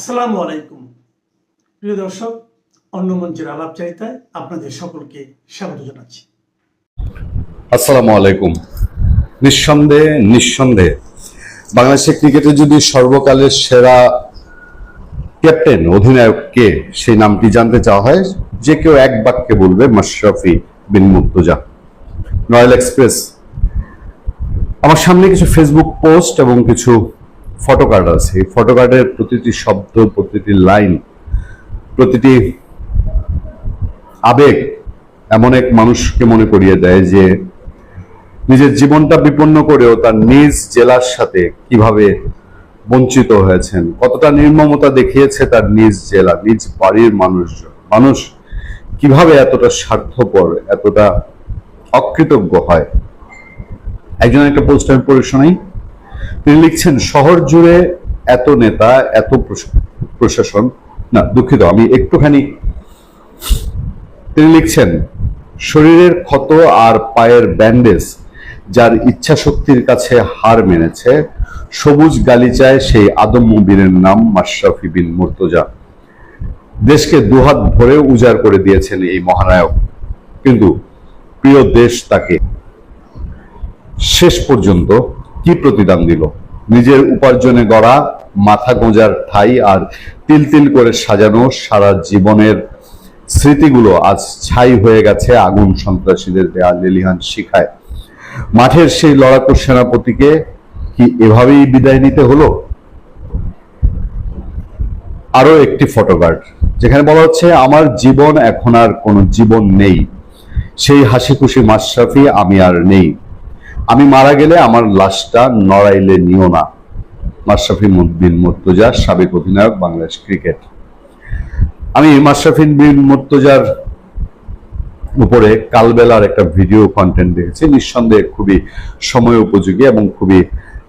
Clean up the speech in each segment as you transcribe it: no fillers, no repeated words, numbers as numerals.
আসসালামু আলাইকুম প্রিয় দর্শক, অন্য মঞ্চের আলাপচারিতায় আপনাদের সকলকে স্বাগত জানাচ্ছি। আসসালামু আলাইকুম। নিঃসন্দেহে বাংলাদেশের ক্রিকেটে যদি সর্বকালের সেরা ক্যাপ্টেন অধিনায়ক কে, সেই নামটি জানতে চাওয়া হয়, যে কেউ এক বাক্যে বলবে মাশরাফি বিন মুর্তজা। Royal express. আমার সামনে কিছু ফেসবুক পোস্ট এবং কিছু ফটোকার্ড আছে। এই ফটোকার্ডের প্রতিটি শব্দ, প্রতিটি লাইন, প্রতিটি আবেগ এমন এক মানুষকে মনে করিয়ে দেয় যে নিজের জীবনটা বিপন্ন করেও তার নিজ জেলার সাথে কিভাবে বঞ্চিত হয়েছেন, কতটা নির্মমতা দেখিয়েছে তার নিজ জেলা, নিজ বাড়ির মানুষ কিভাবে এতটা স্বার্থপর, এতটা অকৃতজ্ঞ হয়। একজন একটা পোস্ট আমি পড়ে শোনাই। তিনি লিখছেন, শহর জুড়ে এত নেতা, এত প্রশাসন, না দুঃখিত, আমি একটুখানি। তিনি লিখছেন, শরীরের ক্ষত আর পায়ের ব্যান্ডেজ যার ইচ্ছা শক্তির কাছে হার মেনেছে, সবুজ গালিচায় সেই আদম্য বীরের নাম মাশরাফি বিন মুর্তজা। দেশকে দুহাত ভরে উজাড় করে দিয়েছেন এই মহানায়ক, কিন্তু প্রিয় দেশ তাকে শেষ পর্যন্ত কি প্রতিদান দিল? নিজের উপার্জনে গড়া মাথা গোঁজার ঠাই আর তিল তিল করে সাজানো সারা জীবনের স্মৃতিগুলো আজ ছাই হয়ে গেছে আগুন সন্ত্রাসীদের দেয়া লেলিহান শিখায়। মাঠের সেই লড়াকু সেনাপতিকে কি এভাবেই বিদায় নিতে হলো? আরো একটি ফটোকার্ড, যেখানে বলা হচ্ছে, আমার জীবন এখন আর কোনো জীবন নেই, সেই হাসি খুশি মাশরাফি আমি আর নেই। আমি মারা গেলে আমার লাশটা নড়াইলে নিও না। মাশরাফি বিন মুর্তজা, সাবেক অধিনায়ক, বাংলাদেশ ক্রিকেট। আমি মাশরাফি বিন মুর্তজার উপরে কালবেলার একটা ভিডিও কন্টেন্ট দেখেছি। নিঃসন্দেহে খুবই সময় উপযোগী এবং খুবই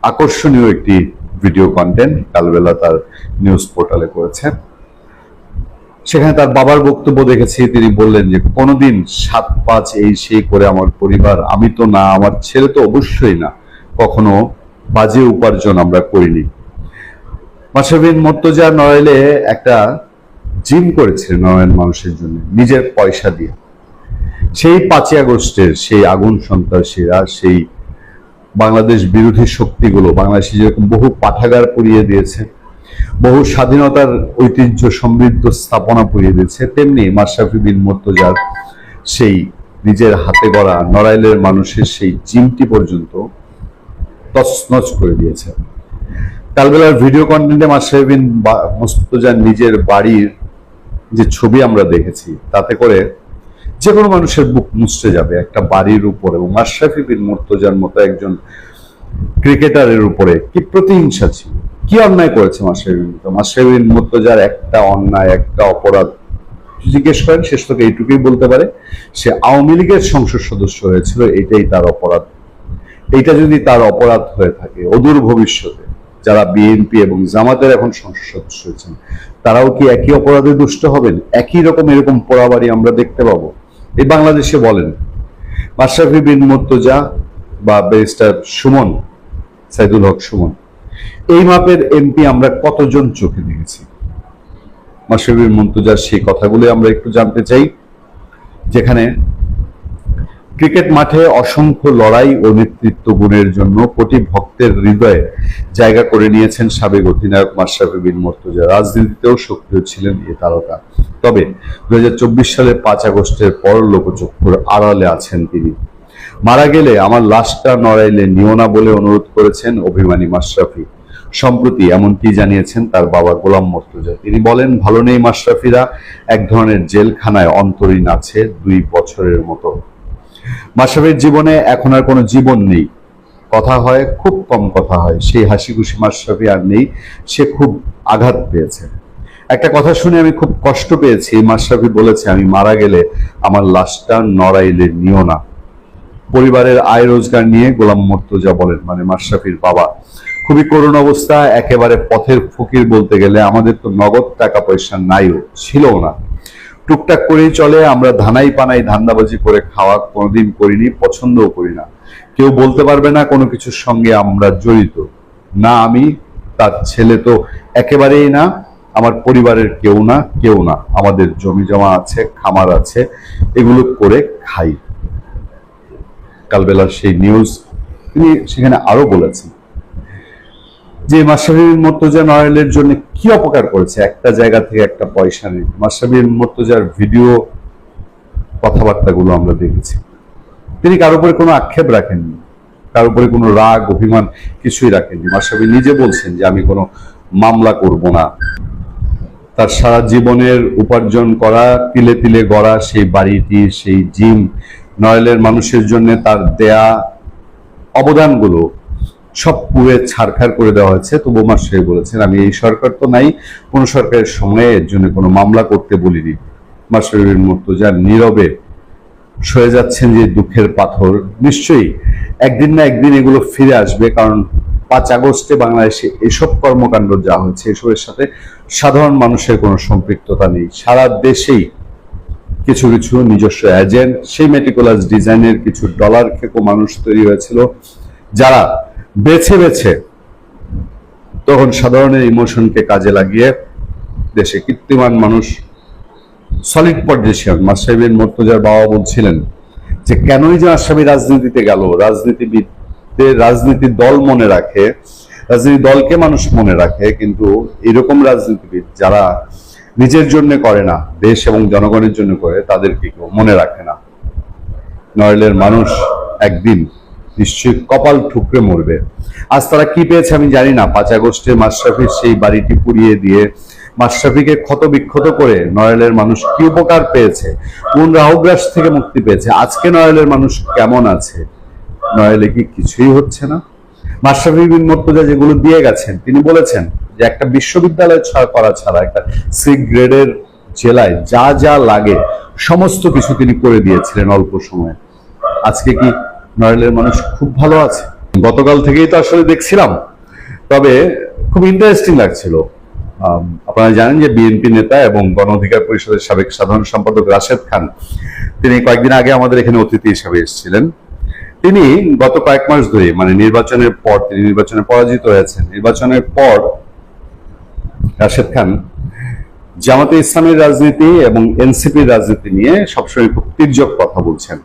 আকর্ষণীয় একটি ভিডিও কন্টেন্ট কালবেলা তার নিউজ পোর্টালে করেছেন। সেখানে তার বাবার বক্তব্য দেখেছি। তিনি বললেন যে, কোনোদিন 7-5 এই সেই করে আমার পরিবার, আমি তো না, আমার ছেলে তো অবশ্যই না, কখনো বাজে উপার্জন আমরা করিনি। মাশরাফি বিন মুর্তজা নড়াইলে একটা জিম করেছিলেন নড়াইল মানুষের জন্য নিজের পয়সা দিয়ে। সেই 5ই আগস্টের সেই আগুন সন্ত্রাসীরা, সেই বাংলাদেশ বিরোধী শক্তিগুলো বাংলাদেশে যেরকম বহু পাঠাগার পুড়িয়ে দিয়েছে, বহু স্বাধীনতার ঐতিহ্য সমৃদ্ধ স্থাপনা পুড়িয়ে দিয়েছে, তেমনি মাশরাফি বিন মুর্তজার সেই নিজের হাতে গড়া নড়াইলের মানুষের সেই জিমটি পর্যন্ত তছনছ করে দিয়েছে। কালবেলার ভিডিও কন্টেন্টে মাশরাফি বিন মুর্তজার নিজের বাড়ির যে ছবি আমরা দেখেছি, তাতে করে যে কোনো মানুষের বুক মুছতে যাবে একটা বাড়ির উপর। এবং মাশরাফি বিন মুর্তজার মতো একজন ক্রিকেটারের উপরে কি প্রতিহিংসা ছিল, কি অন্যায় করেছে মাশরাফি বিন মুর্তজার একটা অন্যায়, একটা অপরাধ জিজ্ঞেস করেন, শেষ থেকে এইটুকুই বলতে পারে, সে আওয়ামী লীগের সংসদ সদস্য হয়েছিল, এটাই তার অপরাধ। এইটা যদি তার অপরাধ হয়ে থাকে, অদূর ভবিষ্যতে যারা বিএনপি এবং জামাতের এখন সংসদ সদস্য হয়েছেন, তারাও কি একই অপরাধে দুষ্ট হবেন? একই রকম এরকম পোড়াবাড়ি আমরা দেখতে পাবো এই বাংলাদেশে? বলেন, মাশরাফি বিন মুর্তজা বা ব্যারিস্টার সুমন, সাইদুল হক সুমন, এই মাপের এমপি আমরা কতজন চোখে দেখেছি? মাশরাফি বিন মুর্তজার সেই কথাগুলো আমরা একটু জানতে চাই, যেখানে ক্রিকেট মাঠে অসংখ্য লড়াই ও নেতৃত্ব গুণের জন্য কোটি ভক্তের হৃদয়ে জায়গা করে নিয়েছেন সাবেক অধিনায়ক মাশরাফি বিন মুর্তজা। রাজনীতিতেও সক্রিয় ছিলেন এই তারকা। তবে 2024 সালের 5 আগস্টের পর লোকচক্ষুর আড়ালে আছেন তিনি। মারা গেলে আমার লাশটা নড়াইলে নিও না বলে অনুরোধ করেছেন অভিমানী মাশরাফি। সম্প্রতি এমনটি জানিয়েছেন তার বাবা গোলাম মুর্তজা। তিনি বলেন, ভালো নেই মাশরাফিরা, এক ধরনের জেলখানায় অন্তরীণ আছে 2 বছরের মতো। মাশরাফির জীবনে এখন আর কোনো জীবন নেই, কথা হয়, খুব কম কথা হয়। সেই হাসি খুশি মাশরাফি আর নেই, সে খুব আঘাত পেয়েছে। একটা কথা শুনে আমি খুব কষ্ট পেয়েছি। মাশরাফি বলেছে, আমি মারা গেলে আমার লাশটা নড়াইলে নিও না। পরিবারের আয় রোজগার নিয়ে গোলাম মুর্তজা বলেন, মানে মাশরাফির বাবা, খুবই করুণ অবস্থা, একেবারে পথের ফকির বলতে গেলে। আমাদের তো নগদ টাকা পয়সা নাইও, ছিলও না, টুকটাক করেই চলে। আমরা ধানাই পানাই ধান্দাবাজি করে খাওয়া কোনোদিন করিনি, পছন্দও করি না। কেউ বলতে পারবে না কোনো কিছুর সঙ্গে আমরা জড়িত না। আমি তার ছেলে তো একেবারেই না। আমার পরিবারের কেউ না, আমাদের জমি জমা আছে, খামার আছে, এগুলো করে খাই। কালবেলার সেই নিউজ তিনি সেখানে আরো বলেছেন যে মাশরাফি বিন মুর্তজা নড়াইলের জন্য কি অপকার করেছে, একটা জায়গা থেকে একটা পয়সা নেই। মাশরাফি বিন মুর্তজার ভিডিও কথাবার্তাগুলো আমরা দেখেছি। তিনি কারোর উপরে কোনো আক্ষেপ রাখেননি, কারোর উপরে কোনো রাগ অভিমান কিছুই রাখেননি। মাশরাফি নিজে বলছেন যে আমি কোনো মামলা করব না। তার সারা জীবনের উপার্জন করা, তিলে তিলে গড়া সেই বাড়িটি, সেই জিম, নড়াইলের মানুষের জন্য তার দেয়া অবদানগুলো সব পুড়ে ছারখার করে দেওয়া হয়েছে। তবু মাশরাফি বলেছেন আমি এই সরকার তো নাই, কোন সরকারের সময়ে এর জন্য কোনো মামলা করতে বলিনি। মাশরাফি বিন মুর্তজা নীরবে সয়ে যাচ্ছেন যে দুঃখের পাথর। নিশ্চয়ই একদিন না একদিন এগুলো ফিরে আসবে, কারণ 5 আগস্টে বাংলাদেশে এসব কর্মকাণ্ড যা হয়েছে এসবের সাথে সাধারণ মানুষের কোনো সম্পৃক্ততা নেই। সারা দেশেই কিছু কিছু নিজস্ব এজেন্ট, সেই মেটিকুলাস ডিজাইনের কিছু ডলার খেকো মানুষ তৈরি হয়েছিল, যারা বেছে বেছে তখন সাধারণের ইমোশনকে কাজে লাগিয়ে দেশে কীর্তিমান মানুষ, সলিড পলিটিশিয়ান। মাশরাফি বিন মুর্তজার বাবা বলছিলেন যে কেনই যে আসামি রাজনীতিতে গেল, রাজনীতিবিদদের রাজনীতির দল মনে রাখে, রাজনীতি দলকে মানুষ মনে রাখে, কিন্তু এরকম রাজনীতিবিদ যারা নিজের জন্য করে না, দেশ এবং জনগণের জন্য করে, তাদেরকে কেউ মনে রাখে না। নড়াইলের মানুষ একদিন নিশ্চয়ই কপাল ঠুকরে মরবে। আজ তারা কি পেয়েছে আমি জানি না। 5 আগস্টে মাশরাফির সেই বাড়িটি পুড়িয়ে দিয়ে মাশরাফিকে ক্ষত বিক্ষত করে নড়াইলের মানুষ কি উপকার পেয়েছে, কোন রাহুগ্রাস থেকে মুক্তি পেয়েছে, আজকে নড়াইলের মানুষ কেমন আছে? নড়াইলে কি কিছুই হচ্ছে না? মাশরাফি বিন মুর্তজা যেগুলো দিয়ে গেছেন, তিনি বলেছেন যে একটা বিশ্ববিদ্যালয় করা ছাড়া একটা সি গ্রেডের জেলায় যা যা লাগে সমস্ত কিছু তিনি করে দিয়েছিলেন অল্প সময়ে। আজকে কি নড়াইলের মানুষ খুব ভালো আছে? গতকাল থেকেই তো আসলে দেখছিলাম, তবে খুব ইন্টারেস্টিং লাগছিল। আপনারা জানেন যে বিএনপি নেতা এবং গণ অধিকার পরিষদের সাবেক সাধারণ সম্পাদক রাশেদ খান, তিনি কয়েকদিন আগে আমাদের এখানে অতিথি হিসাবে এসেছিলেন। তিনি গত কয়েক মাস ধরে, মানে নির্বাচনের পর, তিনি নির্বাচনে পরাজিত হয়েছেন, নির্বাচনের পর রাশেদ খান জামাতে ইসলামের রাজনীতি এবং এনসিপির রাজনীতি নিয়ে সবসময় খুব তির্যক কথা বলছেন,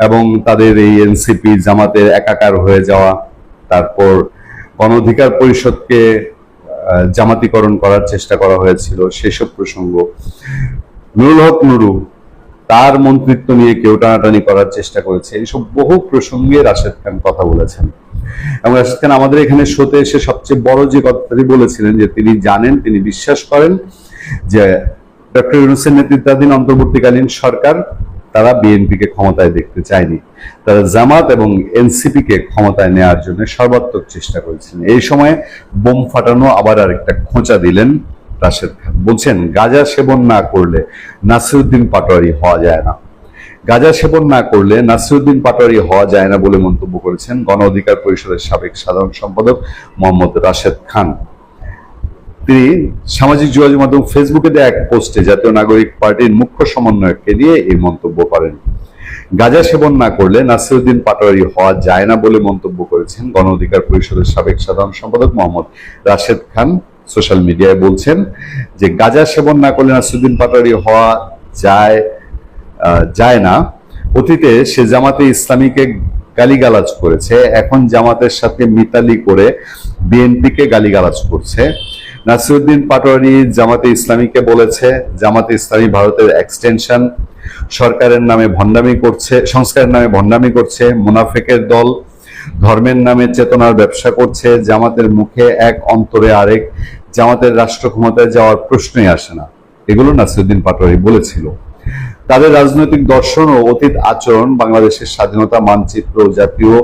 এবং তাদের এই এনসিপি জামাতের একাকার হয়ে যাওয়া, তারপর গণ অধিকার পরিষদকে জামাতিকরণ করার চেষ্টা করা হয়েছিল সেসব প্রসঙ্গ, নুরুল হক নুরু তার মন্ত্রিত্ব নিয়ে কেউ টানাটানি করার চেষ্টা করেছে, এইসব বহু প্রসঙ্গে রাশেদ খান কথা বলেছেন। এবং রাশেদ খান আমাদের এখানে শোতে এসে সবচেয়ে বড় যে কথাটি বলেছিলেন যে তিনি জানেন, তিনি বিশ্বাস করেন যে ডক্টর ইউনূসের নেতৃত্বাধীন অন্তর্বর্তীকালীন সরকার তারা বিএনপিকে ক্ষমতায় দেখতে চায়নি, তারা জামাত এবং এনসিপিকে ক্ষমতায় নেওয়ার জন্য সর্বাত্মক চেষ্টা করেছিলেন। এই সময়ে বোম ফাটানো আবার আরেকটা খোঁচা দিলেন রাশেদ খান। বলছেন গাঁজা সেবন না করলে নাসিরউদ্দিন পাটোয়ারি হওয়া যায় না, গাঁজা সেবন না করলে নাসিরউদ্দিন পাটোয়ারি হওয়া যায় না বলে মন্তব্য করেছেন গণ অধিকার পরিষদের সাবেক সাধারণ সম্পাদক মোহাম্মদ রাশেদ খান। তিনি সামাজিক যোগাযোগ মাধ্যম ফেসবুকে দেয়া এক পোস্টে জাতীয় নাগরিক পার্টির মুখ্য সমন্বয়ককে নিয়ে এই মন্তব্য করেন। গাঁজা সেবন না করলে নাসিরউদ্দিন পাটোয়ারি হওয়া যায় না বলে মন্তব্য করেছেন গণ অধিকার পরিষদের সাবেক সাধারণ সম্পাদক মোহাম্মদ রাশেদ খান। সোশ্যাল মিডিয়ায় বলছেন যে গাঁজা সেবন না করলে নাসিরউদ্দিন পাটোয়ারি হওয়া যায় না। অতীতে সে জামাতে ইসলামীকে গালিগালাজ করেছে, এখন জামাতের সাথে মিতালি করে বিএনপিকে গালিগালাজ করছে। নাসিরউদ্দিন পাটোয়ারি জামাতে ইসলামীকে বলেছে জামাতে ইসলামী ভারতের এক্সটেনশন, সরকারের নামে ভণ্ডামি করছে, সংস্কারের নামে ভণ্ডামি করছে, মুনাফেকের দল, ধর্মের নামে চেতনার ব্যবসা করছে, জামাতের মুখে এক অন্তরে আরেক, জামাতের রাষ্ট্র ক্ষমতায় যাওয়ার প্রশ্নই আসে না। এগুলো নাসিরউদ্দিন পাটোয়ারি বলেছিল। তাদের রাজনৈতিক দর্শন ও অতীত আচরণ বাংলাদেশের স্বাধীনতা মানচিত্র, জাতীয়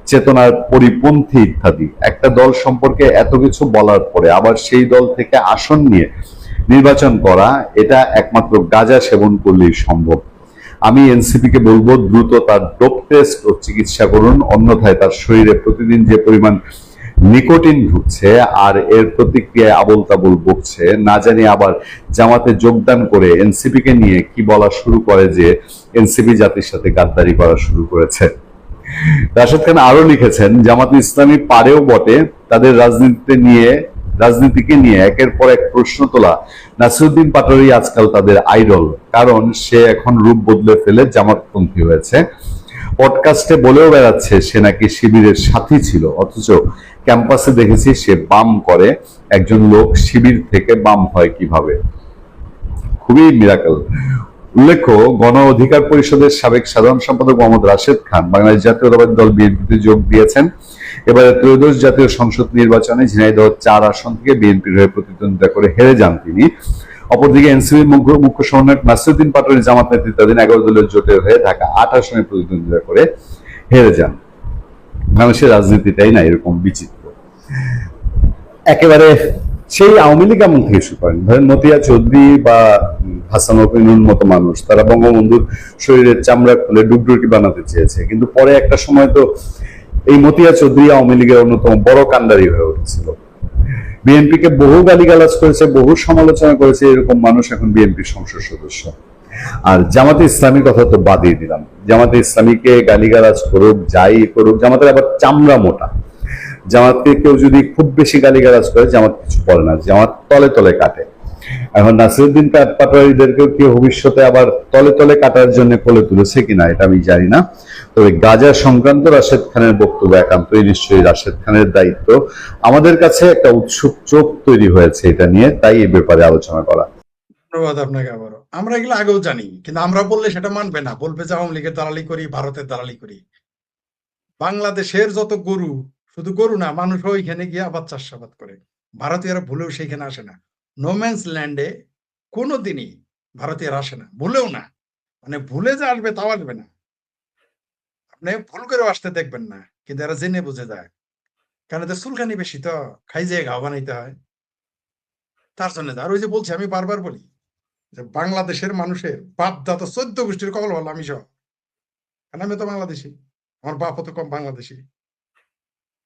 চেতনার পরিপন্থী ইত্যাদি। একটা দল সম্পর্কে এত কিছু বলার পরে আবার সেই দল থেকে আসন নিয়ে নির্বাচন করা, এটা একমাত্র গাঁজা সেবন করলেই সম্ভব। আমি এনসিপিকে বলবো দ্রুত তার ডোপ টেস্ট ও চিকিৎসা করুন, অন্যথায় তার শরীরে প্রতিদিন যে পরিমাণ নিকোটিন ঢুকছে আর এর প্রতিক্রিয়ায় আবল তাবল বকছে, না জানি আবার জামাতে যোগদান করে এনসিপিকে নিয়ে কি বলা শুরু করে যে এনসিপি জাতির সাথে গাদ্দারি করা শুরু করেছে। রাশেদ খান আরো লিখেছেন জামাত ইসলামী পারেও বটে, তাদের রাজনীতিতে নিয়ে রাজনীতিকে নিয়ে একের পর এক প্রশ্ন তোলা নাসিরুদ্দিন পাটোয়ারি আজকাল তাদের আইডল, কারণ সে এখন রূপ বদলে ফেলে জামাতপন্থী হয়েছে। পডকাস্টে বলেও বেড়াচ্ছে সে নাকি শিবিরের সাথী ছিল, অথচ ক্যাম্পাসে দেখেছি সে বাম করে। একজন লোক শিবির থেকে বাম হয় কিভাবে? খুবই মিরাকল। উল্লেখ্য, গণ অধিকার পরিষদের সাবেক সাধারণ সম্পাদক মোহাম্মদ রাশেদ খান বাংলাদেশ জাতীয়তাবাদী দল বিএনপিতে যোগ দিয়েছেন। এবারে ত্রয়োদশ জাতীয় সংসদ নির্বাচনে ঝিনাইদহ ৪ আসন থেকে বিএনপির হয়ে প্রতিদ্বন্দ্বিতা করে হেরে যান তিনি। অপরদিকে এনসিপির মুখ্য সমন্বয়ক নাসিরুদ্দিন পাটোয়ারি জামাত নেতৃত্বাধীন ১১ দলীয় জোটের হয়ে ঢাকা ৮ আসনে প্রতিদ্বন্দ্বিতা করে হেরে যান। বাংলাদেশের রাজনীতিটাই না এরকম বিচিত্র। একেবারে সেই আওয়ামী লীগ আমল থেকে শুরু করেন, ধরেন মতিয়া চৌধুরী বা হাসান ওয়াকিনুর মতো মানুষ, তারা বঙ্গবন্ধুর শরীরের চামড়া খুলে ডুবডুবকি বানাতে চেয়েছে, কিন্তু পরে একটা সময় তো এই মতিয়া চৌধুরী আওয়ামী লীগের অন্যতম বড় কাণ্ডারি হয়ে উঠেছিল। বিএনপিকে বহু গালিগালাজ করেছে, বহু সমালোচনা করেছে, এরকম মানুষ এখন বিএনপির সংসদ সদস্য। আর জামাতে ইসলামীর কথা তো বাদই দিলাম, জামাতে ইসলামীকে গালিগালাজ করুক, যাই করুক, জামাতের আবার চামড়া মোটা। জামাতকে কেউ যদি খুব বেশি গালিগালাজ করে জামাত কিছু বলে না, জামাত তলে তলে কাটে। এখন নাসিরুদ্দিন পাটোয়ারিদেরকেও কি ভবিষ্যতে আবার তলে তলে কাটার জন্য কোলে তুলেছে কিনা এটা আমি জানি না। তবে গাজা সংক্রান্ত রাশেদ খানের বক্তব্য একান্তই নিশ্চয়ই রাশেদ খানের দায়িত্ব। আমাদের কাছে একটা উৎসুক চোখ তৈরি হয়েছে এটা নিয়ে, তাই এই ব্যাপারে আলোচনা করা। ধন্যবাদ আপনাকে আবারও। আমরা এগুলো আগেও জানি, কিন্তু আমরা বললে সেটা মানবে না, বলবে যে আওয়ামী লীগের দালালি করি, ভারতের দালালি করি। বাংলাদেশের যত গরু, শুধু গরু না, মানুষও ওইখানে গিয়ে আবার চাষাবাদ করে। ভারতীয়রা ভুলেও সেইখানে আসে না। নোম্যান্স ল্যান্ডে কোনোদিনই ভারতীয়রা আসে না, ভুলেও না। মানে ভুলে যে আসবে তাও আসবে না, আপনি ভুল করেও আসতে দেখবেন না, কিন্তু এরা জেনে বুঝে যায়। কারণ এদের চুলকানি বেশি, তো খাই যেয়ে ঘাও বানাইতে হয়, তার জন্য। আর ওই যে বলছি, আমি বারবার বলি যে বাংলাদেশের মানুষের বাপদাদা 14 গোষ্ঠীর কপাল ভালো, আমি সহ। কারণ আমি তো বাংলাদেশি, আমার বাপও তো কম বাংলাদেশি।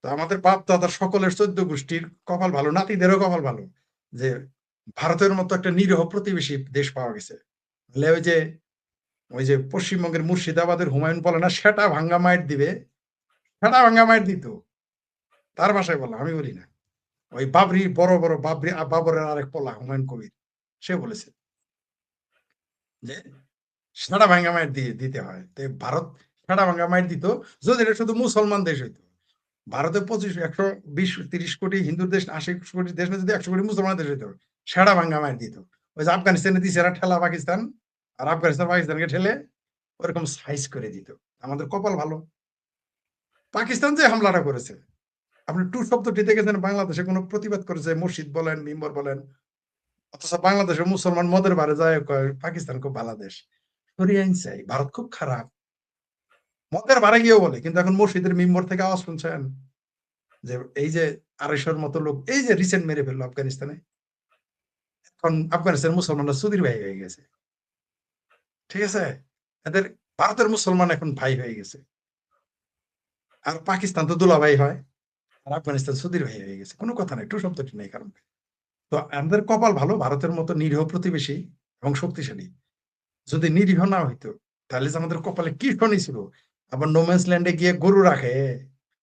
তো আমাদের বাপ দাদার সকলের 14 গোষ্ঠীর কপাল ভালো, নাতিদেরও কপাল ভালো যে ভারতের মতো একটা নিরীহ প্রতিবেশী দেশ পাওয়া গেছে। ওই যে পশ্চিমবঙ্গের মুর্শিদাবাদের হুমায়ুন বলে না, সেটা ভাঙ্গা মাইট দিবে, সেটা ভাঙ্গা মাইট দিত, তার ভাষায় বলা, আমি বলি না। ওই বাবরি, বড় বড় বাবরের আরেক পোলা হুমায়ুন কবির, সে বলেছে যে সেটা ভাঙ্গা মাইট দিতে হয়। তো ভারত সেটা ভাঙ্গা মাইট দিত যদি এটা শুধু মুসলমান দেশ হইতো। ভারতে 120-130 কোটি হিন্দুর দেশ, 80 কোটি দেশ, যদি 100 কোটি মুসলমান দেশ হইতো, সেটা ভাঙ্গা মাইট দিত। ওই যে আফগানিস্তানে দিছে এরা ঠেলা পাকিস্তান, আর আফগানিস্তান পাকিস্তানকে ঠেলে ওরকম সাইজ করে দিত। আমাদের কপাল ভালো। পাকিস্তান যে হামলাটা করেছে, আপনি টু শব্দটি দেখেছেন বাংলাদেশে কোনো প্রতিবাদ করেছে? মসজিদ বলেন, মিম্বর বলেন, অথচ বাংলাদেশের মুসলমান মদের বারে যায় কয় পাকিস্তান খুব ভালো দেশ। সরিয়ে আনছে ভারত খুব খারাপ, মদের বারে গিয়েও বলে। কিন্তু এখন মসজিদের মিম্বর থেকে আওয়াজ শুনছেন যে এই যে 250-র মতো লোক এই যে রিসেন্ট মেরে ফেললো আফগানিস্তানে, এখন আফগানিস্তানের মুসলমানরা সুদীর ভাই হয়ে গেছে। ঠিক আছে, এদের ভারতের মুসলমান এখন ভাই হয়ে গেছে, আর পাকিস্তান তো দুলাভাই হয়, আর আফগানিস্তান সুদীর ভাই হয়ে গেছে। কোনো কথা নাই, টু শব্দটি নেই কারণ। তো আমাদের কপাল ভালো, ভারতের মতো নিরীহ প্রতিবেশী এবং শক্তিশালী। যদি নিরীহ না হইতো তাহলে যে আমাদের কপালে কি শনি ছিল। আবার নোম্যান্স ল্যান্ডে গিয়ে গরু রাখে,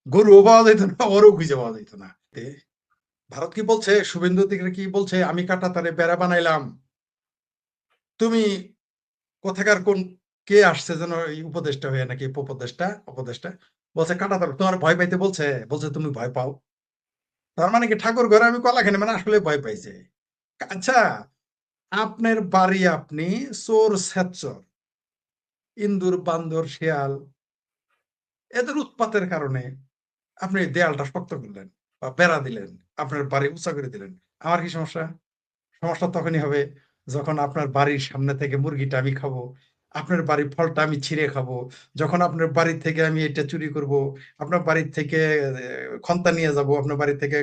গরুও পাওয়া যেত না, ওরও খুঁজে পাওয়া যেত না। ভারত কি বলছে, শুভেন্দু অধিকারী কি বলছে, আমি কাঁটাতারে বেড়া বানাইলাম। তুমি কোথাকার কোন কে আসছে যেন এই উপদেষ্টা হয়ে, নাকি উপদেষ্টা বলছে কাঁটাতার তোমার ভয় পাইতে বলছে, বলছে তুমি ভয় পাও। তার মানে কি ঠাকুর ঘরে আমি কলা খেলে, মানে আসলে ভয় পাইছে। আচ্ছা, আপনার বাড়ি, আপনি চোর স্বেচ্ছর, ইন্দুর বান্দর শিয়াল এদের উৎপাতের কারণে আপনি দেয়ালটা শক্ত করলেন বা বেড়া দিলেন, আপনার বাড়ি উঁচা করে দিলেন। আমার কি সমস্যা? সমস্যা তখনই হবে যখন আপনার বাড়ির সামনে থেকে মুরগিটা আমি খাবো, আপনার বাড়ির ফলটা আমি ছিঁড়ে খাবো, যখন আপনার বাড়ি থেকে আমি এটা চুরি করব, আপনার বাড়ির থেকে খন্তা নিয়ে যাব, আপনার বাড়ি থেকে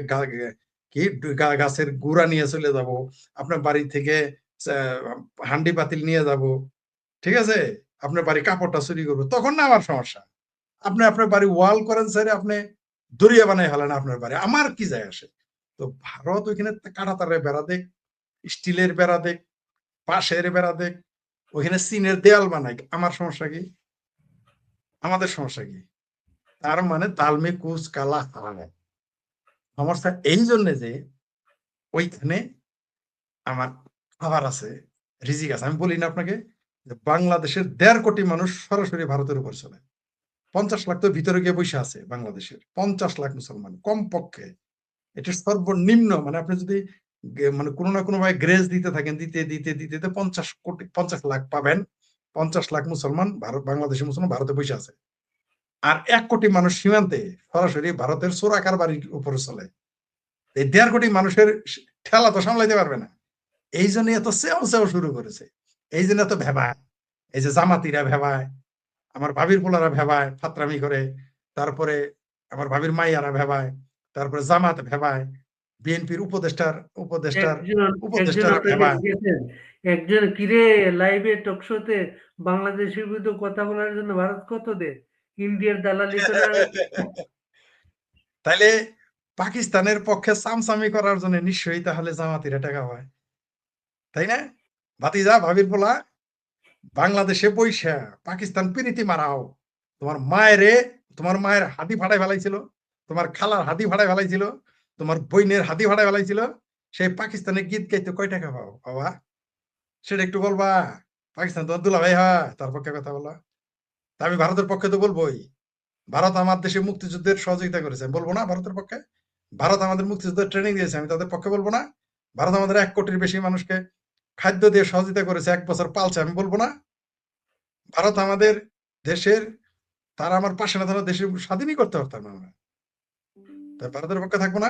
গাছের গুড়া নিয়ে চলে যাব, আপনার বাড়ি থেকে হান্ডি পাতিল নিয়ে যাব। ঠিক আছে, আপনার বাড়ি কাপড়টা চুরি করবো, তখন না আমার সমস্যা। আপনি আপনার বাড়ি ওয়াল করেন স্যার, আপনি দরিয়া বানাই হলেন আপনার বাড়ি, আমার কি যায় আসে? তো ভারত ওইখানে কাঁটাতারের বেড়া দেখ, স্টিলের বেড়া দেখ, বাঁশের বেড়া দেখ, ওইখানে চীনের দেয়াল বানাই, আমার সমস্যা কি? আমাদের সমস্যা কি? তার মানে তালমে কুচ কালা হয়। সমস্যা এই জন্য যে ওইখানে আমার খাবার আছে, রিজিক আছে। আমি বলি না আপনাকে যে বাংলাদেশের ১.৫ কোটি মানুষ সরাসরি ভারতের উপর চলে। ৫০ লাখ তো ভিতরে গিয়ে বসে আছে বাংলাদেশের। ৫০ লাখ মুসলমান কমপক্ষে। এটা সর্বনিম্ন, মানে আপনি যদি মানে কোনো না কোনো ভাবে গ্রেস দিতে থাকেন, দিতে ৫০ লাখ পাবেন। ৫০ লাখ মুসলমান বাংলাদেশের মুসলমান ভারতে বসে আছে। আর ১ কোটি মানুষ সীমান্তে সরাসরি ভারতের চোরাকার বাড়ির উপরে চলে। এই ১.৫ কোটি মানুষের ঠেলা তো সামলাইতে পারবে না। এই জন্য এত সেও শুরু করেছে। এই জন্য এত ভেবায়। এই যে জামাতিরা ভেবায়, আমার ভাবির পোলারা ভেবায়, ফাত্রামি করে। তারপরে আমার ভাবির মাইয়ারা ভেবায়। তারপরে জামাত ভেবায়। বিএনপির একজন একজন উপদেষ্টারা আপনাকে ভেবায়। লিখেছেন, একজন কিরে লাইভে টকশোতে বাংলাদেশের বিরুদ্ধে কথা বলার জন্য ভারত কত দেয়? ইন্ডিয়ার দালালি করে আর তাইলে পাকিস্তানের পক্ষে চামচামি করার জন্য নিশ্চয়ই তাহলে জামাতিরা টাকা পায়, তাই না? ভাতিজা ভাবির পোলা বাংলাদেশে বইসা পাকিস্তান প্রীতি মারাও। তোমার মায়ের হাতি ফাটাই ফেলাইছিল, তোমার খালার হাতি ফাটাই ফেলাইছিল, তোমার বইনের হাতি ফাটাই ফেলাইছিল। সেই পাকিস্তানে গীত গাইতে কয় টাকা পাও বাবা? সেটা একটু বলবা। পাকিস্তান তোমার দুলাভাই হয়, তার পক্ষে কথা বলা। তা আমি ভারতের পক্ষে তো বলবোই। ভারত আমার দেশে মুক্তিযুদ্ধের সহযোগিতা করেছে, আমি বলবো না ভারতের পক্ষে? ভারত আমাদের মুক্তিযুদ্ধের ট্রেনিং দিয়েছে, আমি তাদের পক্ষে বলবো না? ভারত আমাদের ১ কোটির বেশি মানুষকে খাদ্য দিয়ে সহযোগিতা করেছে, ১ বছর পালছে, আমি বলবো না? ভারত আমাদের দেশের, তারা আমার পাশে না থাকলে দেশের স্বাধীনই করতে পারতাম না আমরা। তাই ভারতের পক্ষে থাকবো না?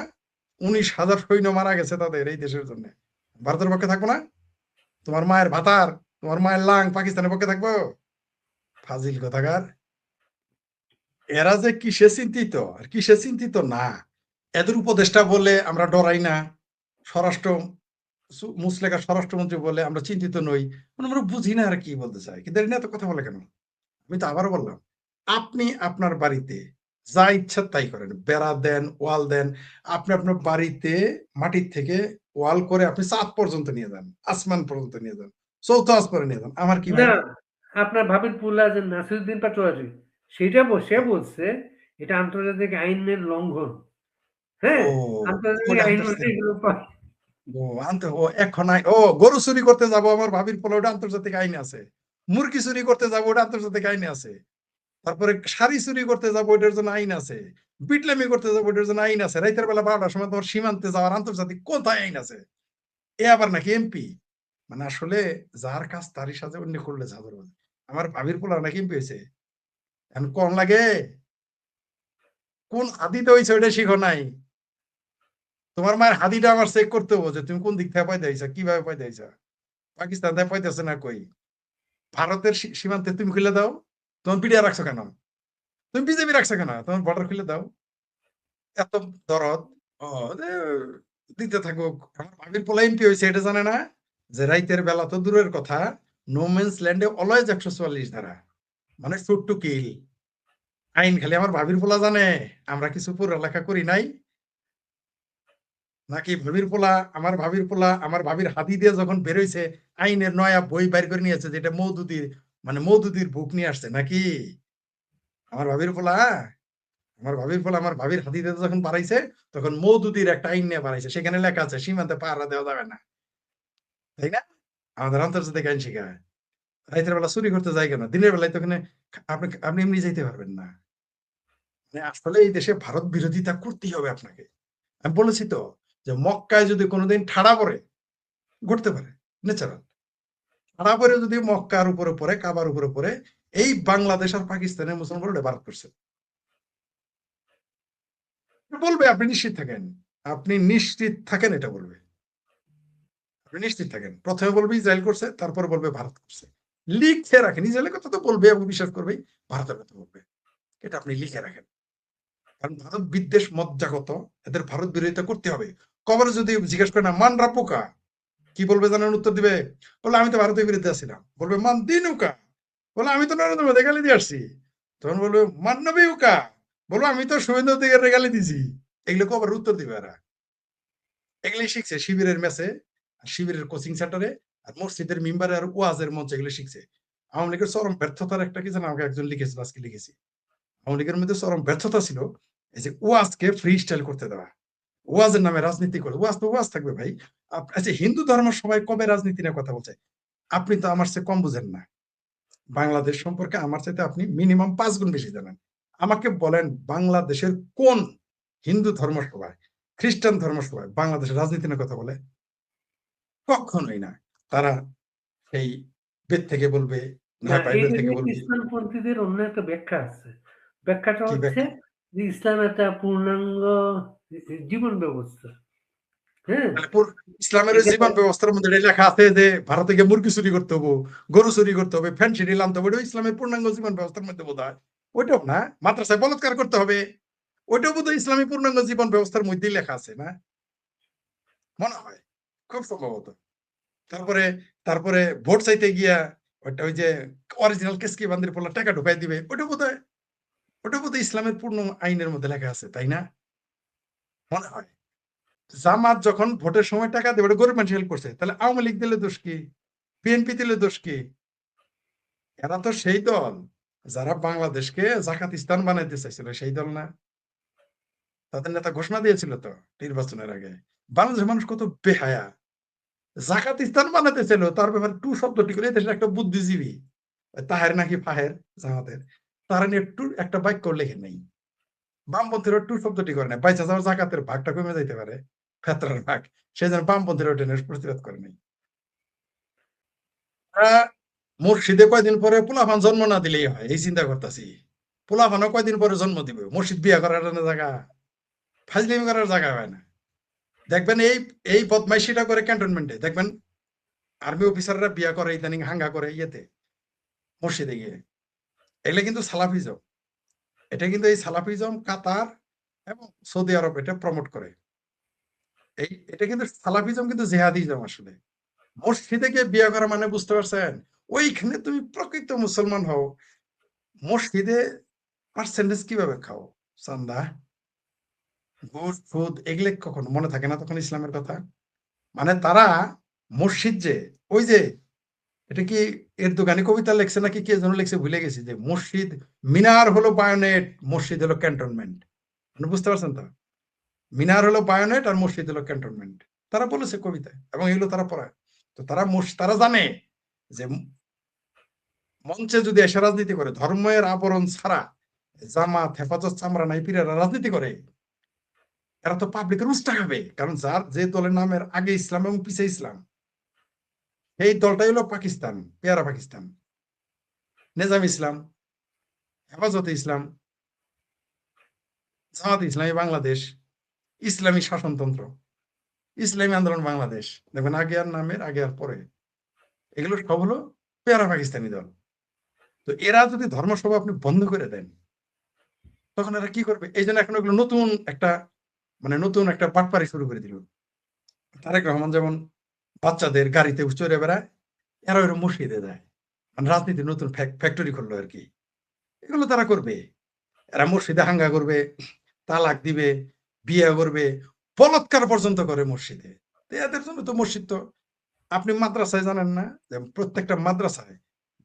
১৯,০০০ সৈন্য মারা গেছে তাদের এই দেশের জন্য। ভারতের পক্ষে থাকবো না? তোমার মায়ের ভাতার, তোমার মায়ের লাং পাকিস্তানের পক্ষে থাকবো? ফাজিল কথাকার। এরা যে কিসে চিন্তিত আর কিসে চিন্তিত না, এদের উপদেষ্টা বলে আমরা ডরাই না, স্বরাষ্ট্র মুসলেকা স্বরাষ্ট্রমন্ত্রী বলে আমরা চিন্তিত নই, মানে আমরা বুঝি না আর কি বলতে চাই। কিন্তু এর নিয়ে এত কথা বলে কেন? আমি তো আবারও বললাম, আপনি আপনার বাড়িতে যা ইচ্ছা তাই করেন, বেড়া দেন, ওয়াল দেন। আপনি আপনার বাড়িতে মাটির থেকে ওয়াল করে আপনি চাঁদ পর্যন্ত নিয়ে যান, আসমান পর্যন্ত নিয়ে যান, চৌথা আসমানে নিয়ে যান, আমার কি ভাই? না, আপনার ভাবির পোলা যে নাসিরুদ্দিন পাটোয়ারি সেটা সে বলছে এটা আন্তর্জাতিক আইনের লঙ্ঘন। হ্যাঁ, ও, আন্তর্জাতিক ওটা আইন আন্তর্জাতিক। এগুলো এখন গরু চুরি করতে যাবো আমার ভাবির পোলা, ওটা আন্তর্জাতিক আইনে আছে। মুরগি চুরি করতে যাবো, ওটা আন্তর্জাতিক আইনে আছে। তারপরে শাড়ি চুরি করতে যাবো, ওইটার জন্য আইন আছে। বিটলামি করতে যাবো, ওইটার জন্য আইন আছে। রাতের বেলা ১২টার সময় তোমার সীমান্তে যাওয়ার আন্তর্জাতিক কোথায় আইন আছে? এ আবার নাকি এমপি? মানে আসলে যার কাজ তারই সাথে অন্য করলে ঝাঁঝর বাজে। আমার ভাবির পোলা নাকি এমপি হয়েছে, এখন কোন লাগে? কোন হাদিতে হয়েছে ওইটা শিখো নাই? তোমার মায়ের হাদিটা আমার চেক করতে হবে যে তুমি কোন দিক থেকে পয়দা হয়েছা, কিভাবে পয়দা হয়েছা। পাকিস্তান থেকে পয়দাছে না কই? ভারতের সীমান্তে তুমি খুলে দাও। তোমার বিডিআর রাখছো কেন? তুমি বিজেপি রাখছো কেন? তোমার বর্ডার খুলে দাও। এত দরদ। ও, যে দিতে থাকুক। আমার ভাবির পোলা এমপি হয়েছে এটা জানে না যে রাইতের বেলা তো দূরের কথা, নো মেন্স ল্যান্ডে অলওয়েজ ১৪৪ ধারা, মানে শুট টু কিল আইন। খালি আমার ভাবির পোলা জানে, আমরা কিছু পড়ালেখা করি নাই নাকি? আমার ভাবির হাতি দিয়ে যখন বেরোইছে আইনের নয়া বই বাইর করে নিয়েছে, যেটা মৌদুদির বুক নিয়ে আসছে নাকি? আমার ভাবির পোলা আমার ভাবির হাতি দিয়ে যখন বাড়াইছে তখন মৌদুদির একটা আইন নিয়ে বাড়াইছে, সেখানে লেখা আছে সীমান্তে পাহারা দেওয়া যাবে না, তাই না? আমাদের আন্তর্জাতিক আইন শিখায়। রাতের বেলা চুরি করতে যাই কেন? দিনের বেলায় তো ওখানে আপনি এমনি যাইতে পারবেন না। মানে আসলে এই দেশে ভারত বিরোধিতা করতেই হবে আপনাকে। আমি বলেছি তো যে মক্কায় যদি কোনোদিন ঠাড়া পড়ে, ঘটতে পারে, ন্যাচারাল। ঠাড়া পড়ে যদি মক্কার উপরে পড়ে, কাবার উপরে পড়ে, এই বাংলাদেশ আর পাকিস্তানের মুসলমান ওটা ভারত করছে বলবে। আপনি নিশ্চিত থাকেন, এটা বলবে। আপনি নিশ্চিত থাকেন, প্রথমে বলবে ইসরায়েল করছে, তারপর বলবে ভারত করছে। লিখে রাখেন, ইসরায়েলের কথা তো বলবে এবং বিশ্বাস করবেই, ভারতের কথা বলবে। এটা আপনি লিখে রাখেন। কারণ ভারত বিদ্বেষ মজ্জাগত, এদের ভারত বিরোধিতা করতে হবে। কবরে যদি জিজ্ঞেস করে না মানরা পোকা, কি বলবে জানেন? উত্তর দিবে, বলে আমি তো ভারতের বিরুদ্ধে আছিলাম। বলবে মান দিনুকা, বলে আমি তো নরেন্দ্র মোদী গালি দিয়ে আসছি। তখন বলবে মান্নবী উকা, বলবো আমি তো শুভেন্দু অধিকারীর গালি দিছি। এগুলো কবার উত্তর দিবে এরা? এগুলি শিখছে শিবিরের মেসে, শিবিরের কোচিং সেন্টারে, আর মসজিদের মিম্বারে, আর ওয়াজের মঞ্চে এগুলো শিখছে। আওয়ামী লীগের চরম ব্যর্থতার একটা কি যেন আমাকে একজন লিখেছিল, আজকে লিখেছি। আওয়ামী লীগের মধ্যে চরম ব্যর্থতা ছিল এই যে ওয়াজকে ফ্রি স্টাইল করতে দেওয়া। ওয়াজের নামে রাজনীতি করে। ওয়াজ তো ওয়াজ থাকবে ভাই। আচ্ছা, হিন্দু ধর্ম সবাই কবে রাজনীতি নিয়ে কথা বলছে? আপনি তো আমার চেয়ে কম বুঝেন না। বাংলাদেশ সম্পর্কে আমার চাইতে আপনি মিনিমাম 5 গুণ বেশি জানেন। আমাকে বলেন, বাংলাদেশের কোন হিন্দু ধর্মসভায়, খ্রিস্টান ধর্মসভায় বাংলাদেশের রাজনীতি নিয়ে কথা বলে? কখনোই না। তারা সেই বেদ থেকে বলবে, না, নয় বাইবেল এটা থেকে নিয়ে বলবে। ইসলামপন্থীদের অন্য একটা ব্যাখ্যা আছে। ব্যাখ্যাটা কি হচ্ছে ব্যাখ্যা? যে ইসলাম একটা পূর্ণাঙ্গ জীবন ব্যবস্থা। হ্যাঁ? মানে ইসলামের ওই এখানে জীবন ব্যবস্থার মধ্যে এটা লেখা আছে যে ভারত থেকে মুরগি চুরি করতে হবে, গরু চুরি করতে হবে, ফ্যান্সি ডিল আনতে হবে। ওইটাও ইসলামের পূর্ণাঙ্গ জীবন ব্যবস্থার মধ্যে বোধ হয়। ওইটাও না, মাদ্রাসায় বলাৎকার করতে হবে, ওইটাও বোধ হয় ইসলামী পূর্ণাঙ্গ জীবন ব্যবস্থার মধ্যেই লেখা আছে না? মনে হয়, খুব সম্ভবত। তারপরে তারপরে ভোট চাইতে গিয়া ওইটা ওই যে অরিজিনাল কেসকি বান্দির পোলা টাকা ঢুকাই দিবে, ওটা বোধহয় ইসলামের পূর্ণ আইনের মধ্যে লেখা আছে, তাই না? মনে হয়। জামাত যখন ভোটের সময় টাকা দেবে, ওটা গরিব মানুষ হেল্প করছে, তাহলে আওয়ামী লীগ দিলে দোষ কি? বিএনপি দিলে দোষ কি? এরা তো সেই দল যারা বাংলাদেশকে জাকাতিস্তান বানাইতে চাইছিল, সেই দল না? তাদের নেতা ঘোষণা দিয়েছিল তো নির্বাচনের আগে। বাংলাদেশের মানুষ কত বেহায়া! জাকাতিস্তান বানাতে চাইল, তার ব্যাপারে টু শব্দটি করে দেশের একটা বুদ্ধিজীবী তাহের নাকি ফাহের, জামাতের, তারা নিয়ে টু একটা বাক্য লেখে নেই। বামপন্থীরা টু শব্দটি করে না, বাইচা যাওয়ার জাকাতের ভাগটা কমে যাইতে পারে, ফেতরার ভাগ, সেই জন্য বামপন্থীরা ওটা নিয়ে প্রতিবাদ করে নাই। মসজিদে কয়দিন পরে পোলাপান জন্ম না দিলেই হয়, এই চিন্তা করতেছি। পোলাপানও কয়দিন পরে জন্ম দিবে, মসজিদ বিয়া করার জায়গা, ফাজলিমি করার জায়গা হয় না। দেখবেন এই এই বদমাইশিটা করে ক্যান্টনমেন্টে, দেখবেন আর্মি অফিসাররা বিয়া করে, ইদানিং হাঙ্গা করে ইয়েতে, মসজিদে গিয়ে। এগুলো কিন্তু সালাফিজম। এটা কিন্তু এই সালাফিজম কাতার এবং সৌদি আরব এটা প্রমোট করে। এটা কিন্তু সালাফিজম, কিন্তু জেহাদিজম আসলে। মসজিদে গিয়ে বিয়ে করা মানে বুঝতে পারছেন, ওইখানে তুমি প্রকৃত মুসলমান হও। মসজিদে পার্সেন্টেজ কিভাবে খাও, চান্দা, ঘুষ, সুদ, এগুলো কখনো মনে থাকে না তখন ইসলামের কথা? মানে তারা মসজিদ যে, ওই যে, এটা কি এর দোকানে কবিতা লেখছে নাকি কে যেন লেখছে, ভুলে গেছি, যে মসজিদ মিনার হলো বায়োনেট, মসজিদ হলো ক্যান্টনমেন্ট। মানে বুঝতে পারছেন তো? মিনার হলো বায়োনেট আর মসজিদ হলো ক্যান্টনমেন্ট। তারা বলেছে কবিতায়, এবং এগুলো তারা পড়ায়। তো তারা জানে যে মঞ্চে যদি এসে রাজনীতি করে, ধর্মের আবরণ ছাড়া, জামাত, হেফাজত, চামড়া নাই পীরেরা রাজনীতি করে, এরা তো পাবলিকের উস্তা খাবে। কারণ যে দলের নামের আগে ইসলাম এবং পিছে ইসলাম, এই দলটাই হলো পাকিস্তান, পেয়ারা পাকিস্তান, নেজাম ইসলাম, হেফাজতে ইসলাম, জামাত ইসলামী বাংলাদেশ, ইসলামী শাসনতন্ত্র, ইসলামী আন্দোলন বাংলাদেশ। দেখবেন আগে আর নামের আগে আর পরে, এগুলো সব হলো পেয়ারা পাকিস্তানি দল। তো এরা যদি ধর্মসভা আপনি বন্ধ করে দেন, তখন এরা কি করবে? এই জন্য এখন এগুলো নতুন একটা বাটপারি শুরু করে দিল। তারেক রহমান যেমন বাচ্চাদের গাড়িতে চড়ে বেড়ায়, এরা ওইরকম মসজিদে যায়, মানে রাজনীতির নতুন ফ্যাক্টরি করলো আর কি। এগুলো তারা করবে। এরা মসজিদে হাঙ্গা করবে, তালাক দিবে, বিয়ে করবে, বলৎকার পর্যন্ত করে মসজিদে। এদের জন্য তো মসজিদ তো, আপনি মাদ্রাসায় জানেন না যে প্রত্যেকটা মাদ্রাসায়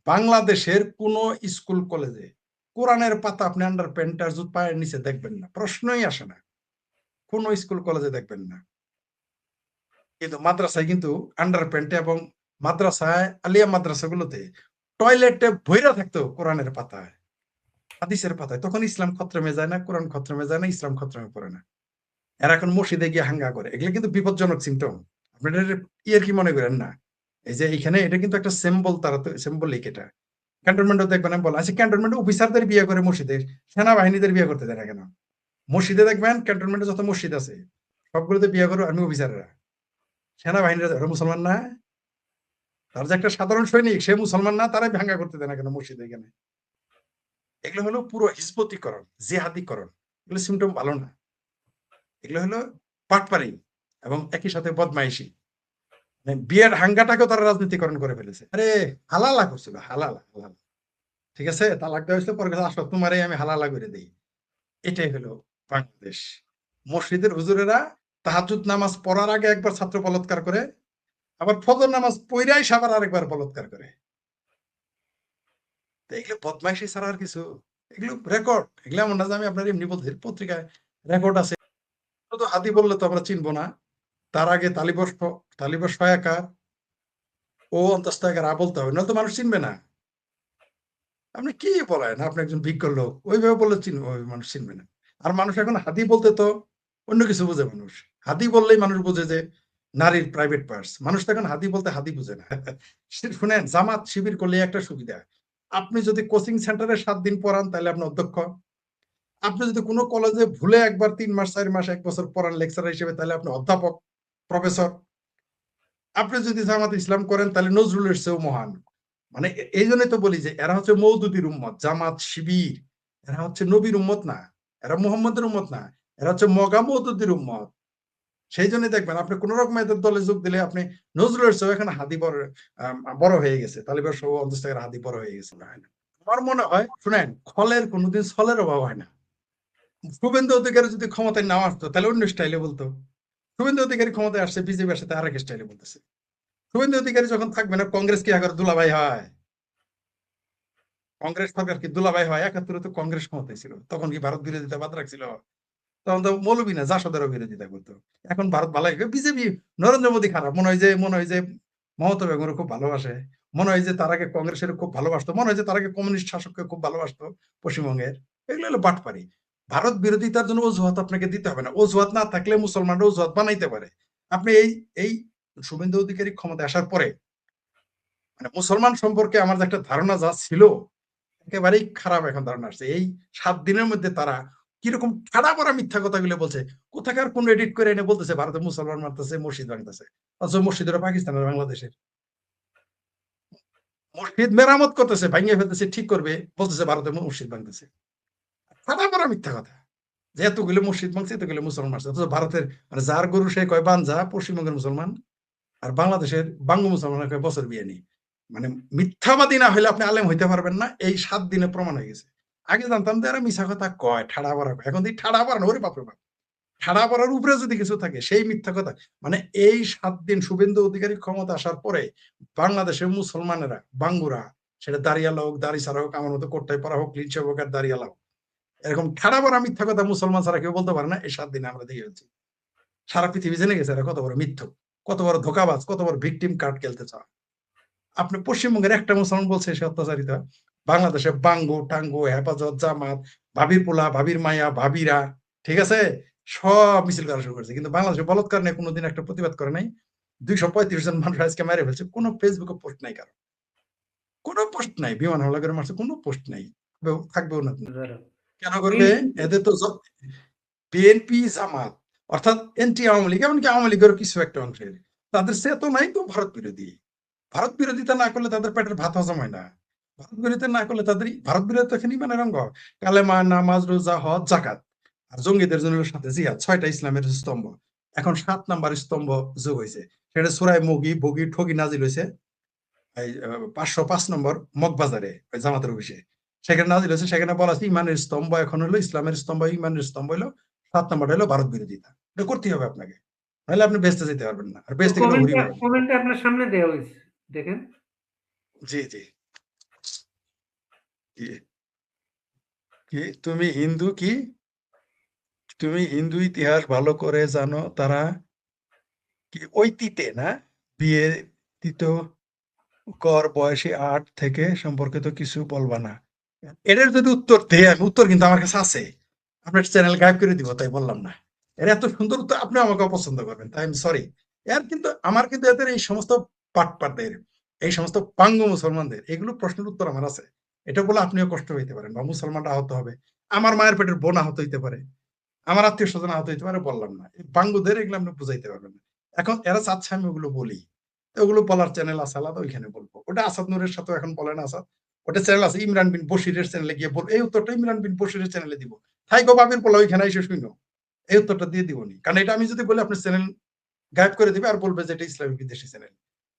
বাংলাদেশের কোন স্কুল কলেজে কোরআনের পাতা আপনি আন্ডার প্যান্ট আর জুত পায়ের নিচে দেখবেন না, প্রশ্নই আসে না। কোন স্কুল কলেজে দেখবেন না। কিন্তু মাদ্রাসায় কিন্তু আন্ডার প্যান্টে, এবং মাদ্রাসায় আলিয়া মাদ্রাসাগুলোতে টয়লেটে ভৈরা থাকতো কোরআনের পাতায়, হাদিসের পাতায়। তখন ইসলাম খত্রমে যায় না, কোরআন খত্রমে যায় না, ইসলাম খত্রমে পড়ে না। এরা এখন মসজিদে গিয়ে হাঙ্গা করে, এগুলো কিন্তু বিপজ্জনক সিমটম। আপনাদের ইয়ের কি মনে করেন না? এই যে এখানে এটা কিন্তু একটা সিম্বল, তারা তো সিম্বলিক। এটা ক্যান্টনমেন্টও দেখবেন, আমি বললাম, আচ্ছা ক্যান্টনমেন্ট অফিসারদের বিয়ে করে মসজিদে, সেনাবাহিনীদের বিয়ে করতে দেয় না কেন? মসজিদে দেখবেন ক্যান্টনমেন্টে যত মসজিদ আছে সবগুলোতে বিয়ে করে আর্মি অফিসাররা, সেনাবাহিনীরা। ওরা মুসলমান না? তার যে একটা সাধারণ সৈনিক, সে মুসলমান না, তারাই ভাঙ্গা করতে দেয় না কেন মসজিদে? এখানে এগুলো হলো পুরো হিজবতীকরণ, জেহাদিকরণ। এগুলো সিমটম ভালো না। এগুলো হলো পাটপাড়ি এবং একই সাথে বদমাইশি। বিয়ের হাঙ্গাটাকেও তারা রাজনীতিকরণ করে ফেলেছে। আরে হালালা করছিল, হালালা হালালা, ঠিক আছে, তালাক দেওয়া হয়েছিল, পরে আসো তোমারই আমি হালালা করে দিই। এটাই হলো বাংলাদেশ। মসজিদের হুজুরেরা তাহাজ্জুদ নামাজ পড়ার আগে একবার ছাত্র বলাৎকার করে, আবার ফজর নামাজ পইরাই সাবার আরেকবার বলাৎকার করে। এগুলো বদমাইশি ছাড়া আর কিছু? এগুলো রেকর্ড, এগুলো এমন না যে আমি আপনার এমনি বলছি, পত্রিকায় রেকর্ড আছে। শুধু হাদি বললে তো আমরা চিনবো না, তার আগে তালিবস সহায়কার ও অন্তস্থকার বলতে হবে, নয়তো মানুষ চিনবে না। আপনি কি বলেন, আপনি একজন বিজ্ঞ লোক, ওইভাবে বললে চিনবে, ওই মানুষ চিনবে না। আর মানুষ এখন হাদি বলতে তো অন্য কিছু বুঝে। মানুষ হাদি বললেই মানুষ বুঝে যে নারীর প্রাইভেট পার্টস। মানুষ তো এখন হাদি বলতে হাদি বুঝে না। শুনেন, জামাত শিবির করলে একটা সুবিধা, আপনি যদি কোচিং সেন্টারে 7 দিন পড়ান তাহলে আপনি অধ্যক্ষ। আপনি যদি কোনো কলেজে ভুলে একবার 3 মাস 4 মাস 1 বছর পড়ান লেকচারার হিসেবে, তাহলে আপনি অধ্যাপক, প্রফেসর। আপনি যদি জামাত ইসলাম করেন তাহলে নজরুলের চেয়েও মহান। মানে এই জন্যই তো বলি যে এরা হচ্ছে মওদুদির উম্মত, জামাত শিবির। এরা হচ্ছে নবীর উম্মত না, এরা মুহাম্মদের উম্মত না, এরা হচ্ছে মগা মওদুদির উম্মত। সেই জন্য দেখবেন আপনি কোন রকম এদের দলে যোগ দিলে আপনি নজরুলের চেয়েও এখানে হাদি বড় হয়ে গেছে, তালিবান সহ অন্তস্থের হাদি বড় হয়ে গেছে। আমার মনে হয়, শুনেন, খলের কোনোদিন ছলের অভাব হয় না। শুভেন্দু অধিকারী যদি ক্ষমতায় না আসতো তাহলে অন্য স্টাইলে বলতো। শুভেন্দু অধিকারী ক্ষমতায় আসছে বিজেপির সাথে আরেক স্টাইলে বলতেছে। শুভেন্দু অধিকারী যখন থাকবে না, কংগ্রেস কি আগে দুলাভাই হয়? কংগ্রেস সরকার কি দুলাভাই হয়? 71-এ তো কংগ্রেস ক্ষমতায় ছিল, তখন কি ভারত বিরোধিতা বাদ রাখছিল? তখন তো মৌলবী না, জাসদেরও বিরোধিতা করতো। এখন ভারত ভালো, বিজেপি, নরেন্দ্র মোদী খারাপ, মনে হয় যে মমতা বেগমের খুব ভালোবাসে, মনে হয় যে তার আগে কংগ্রেসের খুব ভালোবাসতো, মনে হয় যে তার আগে কমিউনিস্ট শাসককে খুব ভালোবাসতো পশ্চিমবঙ্গের। এগুলো হলো বাটপারি। ভারত বিরোধিতার জন্য অজুহাত আপনাকে দিতে হবে না। অজুহাত না থাকলে মুসলমানরা অজুহাত বানাইতে পারে। আপনি এই শুভেন্দু অধিকারী ক্ষমতা আসার পরে মানে মুসলমান সম্পর্কে আমার যে একটা ধারণা যা ছিল, একেবারেই খারাপ এখন ধারণা আসছে। এই 7 দিনের মধ্যে তারা কিরকম ঠাড়া পড়া মিথ্যা কথাগুলো বলছে। কোথাকার কোন এডিট করে এনে বলতেছে ভারতে মুসলমান মারতেছে, মসজিদ ভাঙতেছে, অথচ মসজিদরা পাকিস্তানের, বাংলাদেশের। মসজিদ মেরামত করতেছে, ভাঙিয়ে ফেলতেছে, ঠিক করবে, বলতেছে ভারতে মসজিদ ভাঙতেছে। ঠাড়া পড়া মিথ্যা কথা যে এতগুলো মসজিদ ভাঙছে, এতগুলো মুসলমান মারছে, অথচ ভারতের মানে যার গরু সে কয় বাঞ্জা, পশ্চিমবঙ্গের মুসলমান, আর বাংলাদেশের বাঙ্গ মুসলমানের কয় বছর বিয়ে নেই। মানে মিথ্যাবাদী না হলে আপনি আলেম হইতে পারবেন না, এই 7 দিনে প্রমাণ হয়ে গেছে। আগে জানতাম যে এরা মিশা কথা কয়, ঠাড়া পড়া কয়, এখন ঠাড়া পড়া না, ওরে বাপরে বাপ, ঠাড়া পড়ার উপরে যদি কিছু থাকে সেই মিথ্যা কথা। মানে এই 7 দিন শুভেন্দু অধিকারী ক্ষমতা আসার পরে বাংলাদেশের মুসলমানেরা, বাঙ্গুরা, সেটা দাঁড়িয়ালা হোক, দাড়ি ছাড়া হোক, আমার মতো কোট্টাই পরা হোক, লিচে হোক আর দাঁড়িয়ালা হোক, এরকম ঠাড়া পড়া মিথ্যা কথা মুসলমান ছাড়া কেউ বলতে পারে না। এই 7 দিনে আমরা দেখে ফেলছি। সারা পৃথিবী জেনে গেছে এরা কত বড় মিথ্যুক, কত বড় ধোকাবাজ, কত বড় ভিকটিম কার্ড খেলতে চায়। আপনি পশ্চিমবঙ্গের একটা মুসলমান বলছে সে অত্যাচারিত, বাংলাদেশে বাঙ্গু টাঙ্গু, হেফাজত, জামাত, ভাবির পোলা, ভাবির মাইয়া, ভাবিরা, ঠিক আছে, সব মিছিল করা শুরু করেছে। কিন্তু বাংলাদেশে বলৎকার নিয়ে কোনোদিন একটা প্রতিবাদ করে নাই। 235 জন মানুষ আজকে মেরে ফেলছে, কোনো ফেসবুকে পোস্ট নাই, কারো কোনো পোস্ট নাই। বিমান হামলা করে মারছে, কোনো পোস্ট নাই, থাকবেও না। কেন করবে? এদের তো বিএনপি, জামাত, অর্থাৎ এনটি আওয়ামী লীগ, এমনকি আওয়ামী লীগের কিছু একটা অংশের, তাদের চেতনাই তো ভারত বিরোধী। ভারত বিরোধিতা না করলে তাদের পেটের ভাত হজম হয় না। ভারত বিরোধিতা না করলে তাদের, ভারত বিরোধিতা এখানে ইমানের অঙ্গ, কালেমা, নামাজ, রোজা, হজ, জাকাত। আর জঙ্গিদের জন্য সাথে জিহাদ, 6টা ইসলামের স্তম্ভ। এখন 7 নাম্বার স্তম্ভ যোগ হয়েছে, সেটা সূরা বগি ঠগি নাজিল হয়েছে এই 505 নম্বর মগবাজারে, ওই জামাতের অফিসে, সেখানে নাজিল হয়েছে। সেখানে বলা আছে ইমানের স্তম্ভ এখন হলো, ইসলামের স্তম্ভ, ইমানের স্তম্ভ হলো 7 নম্বরটা হলো ভারত বিরোধিতা। এটা করতেই হবে আপনাকে, নাহলে আপনি বেঁচতে যেতে পারবেন না, আর বেঁচতে গেলে ঘুরি পাবেন। কমেন্টে আপনার সামনে দেওয়া হয়েছে, দেখেন। জি জি। কি তুমি হিন্দু? কি তুমি হিন্দু ইতিহাস ভালো করে জানো? তারা কি ওই তিতে না বিয়ে তিত কর বয়সী 8 থেকে সম্পর্কিত কিছু বলবা না? এটার যদি উত্তর দেয়, আমি উত্তর কিন্তু আমার কাছে আছে, আপনার চ্যানেল গায়েব করে দিব, তাই বললাম না। এর এত সুন্দর উত্তর আপনি আমাকে অপছন্দ করবেন, তাই আমি সরি। এর কিন্তু আমার কিন্তু এদের এই সমস্ত পাটপাটদের, এই সমস্ত পাঙ্গু মুসলমানদের এগুলো প্রশ্নের উত্তর আমার আছে। এটা বলে আপনিও কষ্ট হইতে পারেন, বা মুসলমানরা আহত হবে, আমার মায়ের পেটের বোন আহত হইতে পারে, আমার আত্মীয় স্বজন আহত হইতে পারে, বললাম না। বাঙ্গুদের এগুলো আপনি বুঝাইতে পারবেন না। এখন এরা চাচ্ছে আমি ওগুলো বলি, ওগুলো বলার চ্যানেল আছে আলাদা, ওইখানে বলবো। ওটা আসাদ নূরের সাথে এখন বলে না, আসাদ ওটা চ্যানেল আছে, ইমরান বিন বশিরের চ্যানেলে গিয়ে বল, এই উত্তরটা ইমরান বিন বশিরের চ্যানেলে দিব। থাইকো বাবির পোলা ওইখানে এসে শুনো, এই উত্তরটা দিয়ে দিবনি। কারণ এটা আমি যদি বলি আপনার চ্যানেল গায়েব করে দিবে, আর বলবে যে এটা ইসলামিক বিদেশি চ্যানেল।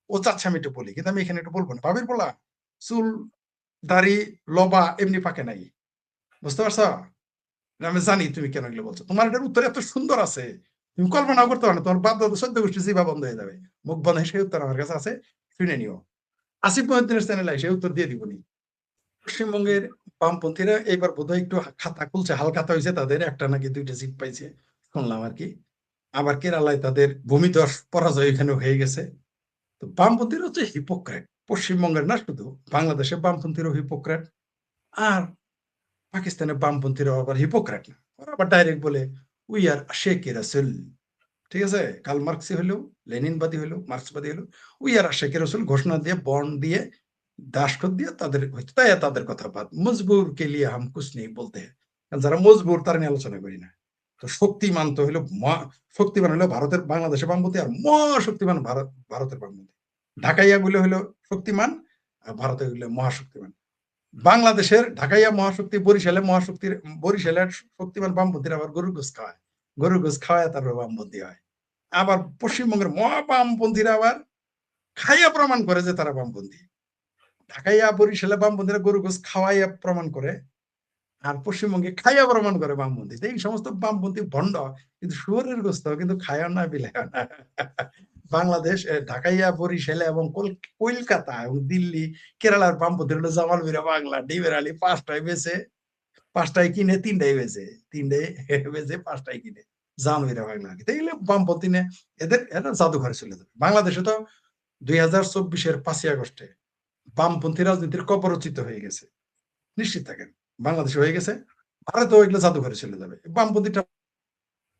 ও চাচ্ছে আমি এটা বলি, কিন্তু আমি এখানে এটা বলবো না। বাবির পোলা চুল দাড়ি লবা এমনি পাকে নাই, বুঝতে পারছো? আমি জানি তুমি কেন এগুলো বলছো, তোমার এটার উত্তর এত সুন্দর আছে, তুমি কল্পনা করতে পারো না। তোমার বাদ দাদা 14 গোষ্ঠী জিভা বন্ধ হয়ে যাবে, মুখ বন্ধ হয়ে, সেই উত্তর আমার কাছে আছে, শুনে নিও। আসিফ মহিউদ্দিনের চ্যানেলে সেই উত্তর দিয়ে দিবনি। পশ্চিমবঙ্গের বামপন্থীরা এইবার বোধহয় একটু খাতা খুলছে, হালখাতা হয়েছে তাদের, একটা নাকি 2টা জিপ পাইছে। শুনলাম আর কি। আবার কেরালায় তাদের ভূমিধস পরাজয় এখানে হয়ে গেছে। তো বামপন্থীরা হচ্ছে হিপোক্রেট। পশ্চিমবঙ্গের না শুধু, বাংলাদেশে বামপন্থীরাও হিপোক্রেট। আর পাকিস্তানের বামপন্থীরাও আবার হিপোক্রেট না। ওরা আবার ডাইরেক্ট বলে উই আর আশেকে রাসূল। ঠিক আছে? কার্ল মার্কসই হইলো, লেনিনবাদী হইলো, মার্ক্সবাদী হইলো, উই আর আশেকে রাসূল ঘোষণা দিয়ে, বন্ড দিয়ে, দাসখত দিয়ে তাদের হইতো। তাই তাদের কথা বাদ। মজবুর কে লিয়ে হাম কুছ নেই বলতে হ্যায়। যারা মজবুর তারা নিয়ে আলোচনা করি না। তো শক্তিমান তো হইলো শক্তিমান হইলো ভারতের, বাংলাদেশের বামপন্থী, আর মহাশক্তিমান ভারতের বামপন্থী। ঢাকাইয়া গুলো হইলো শক্তিমান, আর ভারতে হইলো মহাশক্তিমান। বাংলাদেশের ঢাকাইয়া মহাশক্তি, বরিশালে মহাশক্তির, বরিশালের শক্তিমান বামপন্থীরা আবার গরুর গোস খাওয়ায়। গরুর গোস খাওয়ায় তারপর বামপন্থী হয়। আবার পশ্চিমবঙ্গের মহা বামপন্থীরা আবার খাইয়া প্রমাণ করে যে তারা বামপন্থী। ঢাকাইয়া বরিশালে বামপন্থীরা গরুর গোস খাওয়াইয়া প্রমাণ করে, আর পশ্চিমবঙ্গে খাইয়া প্রমাণ করে বামপন্থী। এই সমস্ত বামপন্থী ভণ্ড, কিন্তু শুয়োরের গোস্ত কিন্তু খায়া না, বিলায় না। বাংলাদেশ, ঢাকাইয়া, বরিশালে এবং কলকাতা এবং দিল্লি, কেরালার বামপন্থী হলো জামাল মিরা বাংলা, ডিবের আলী 5টায় বেচে, 5টায় কিনে 3টায় বেচে, 3টায় বেচে 5টায় কিনে, জামাল মিরা বাংলা। এগুলো বামপন্থী নে, এরা জাদুঘরে চলে যাবে। বাংলাদেশে তো 2024-এর 5ই আগস্টে বামপন্থী রাজনীতির কবরচিত হয়ে গেছে, নিশ্চিত থাকেন। বাংলাদেশে হয়ে গেছে, ভারতেও এগুলো জাদুঘরে চলে যাবে। বামপন্থীটা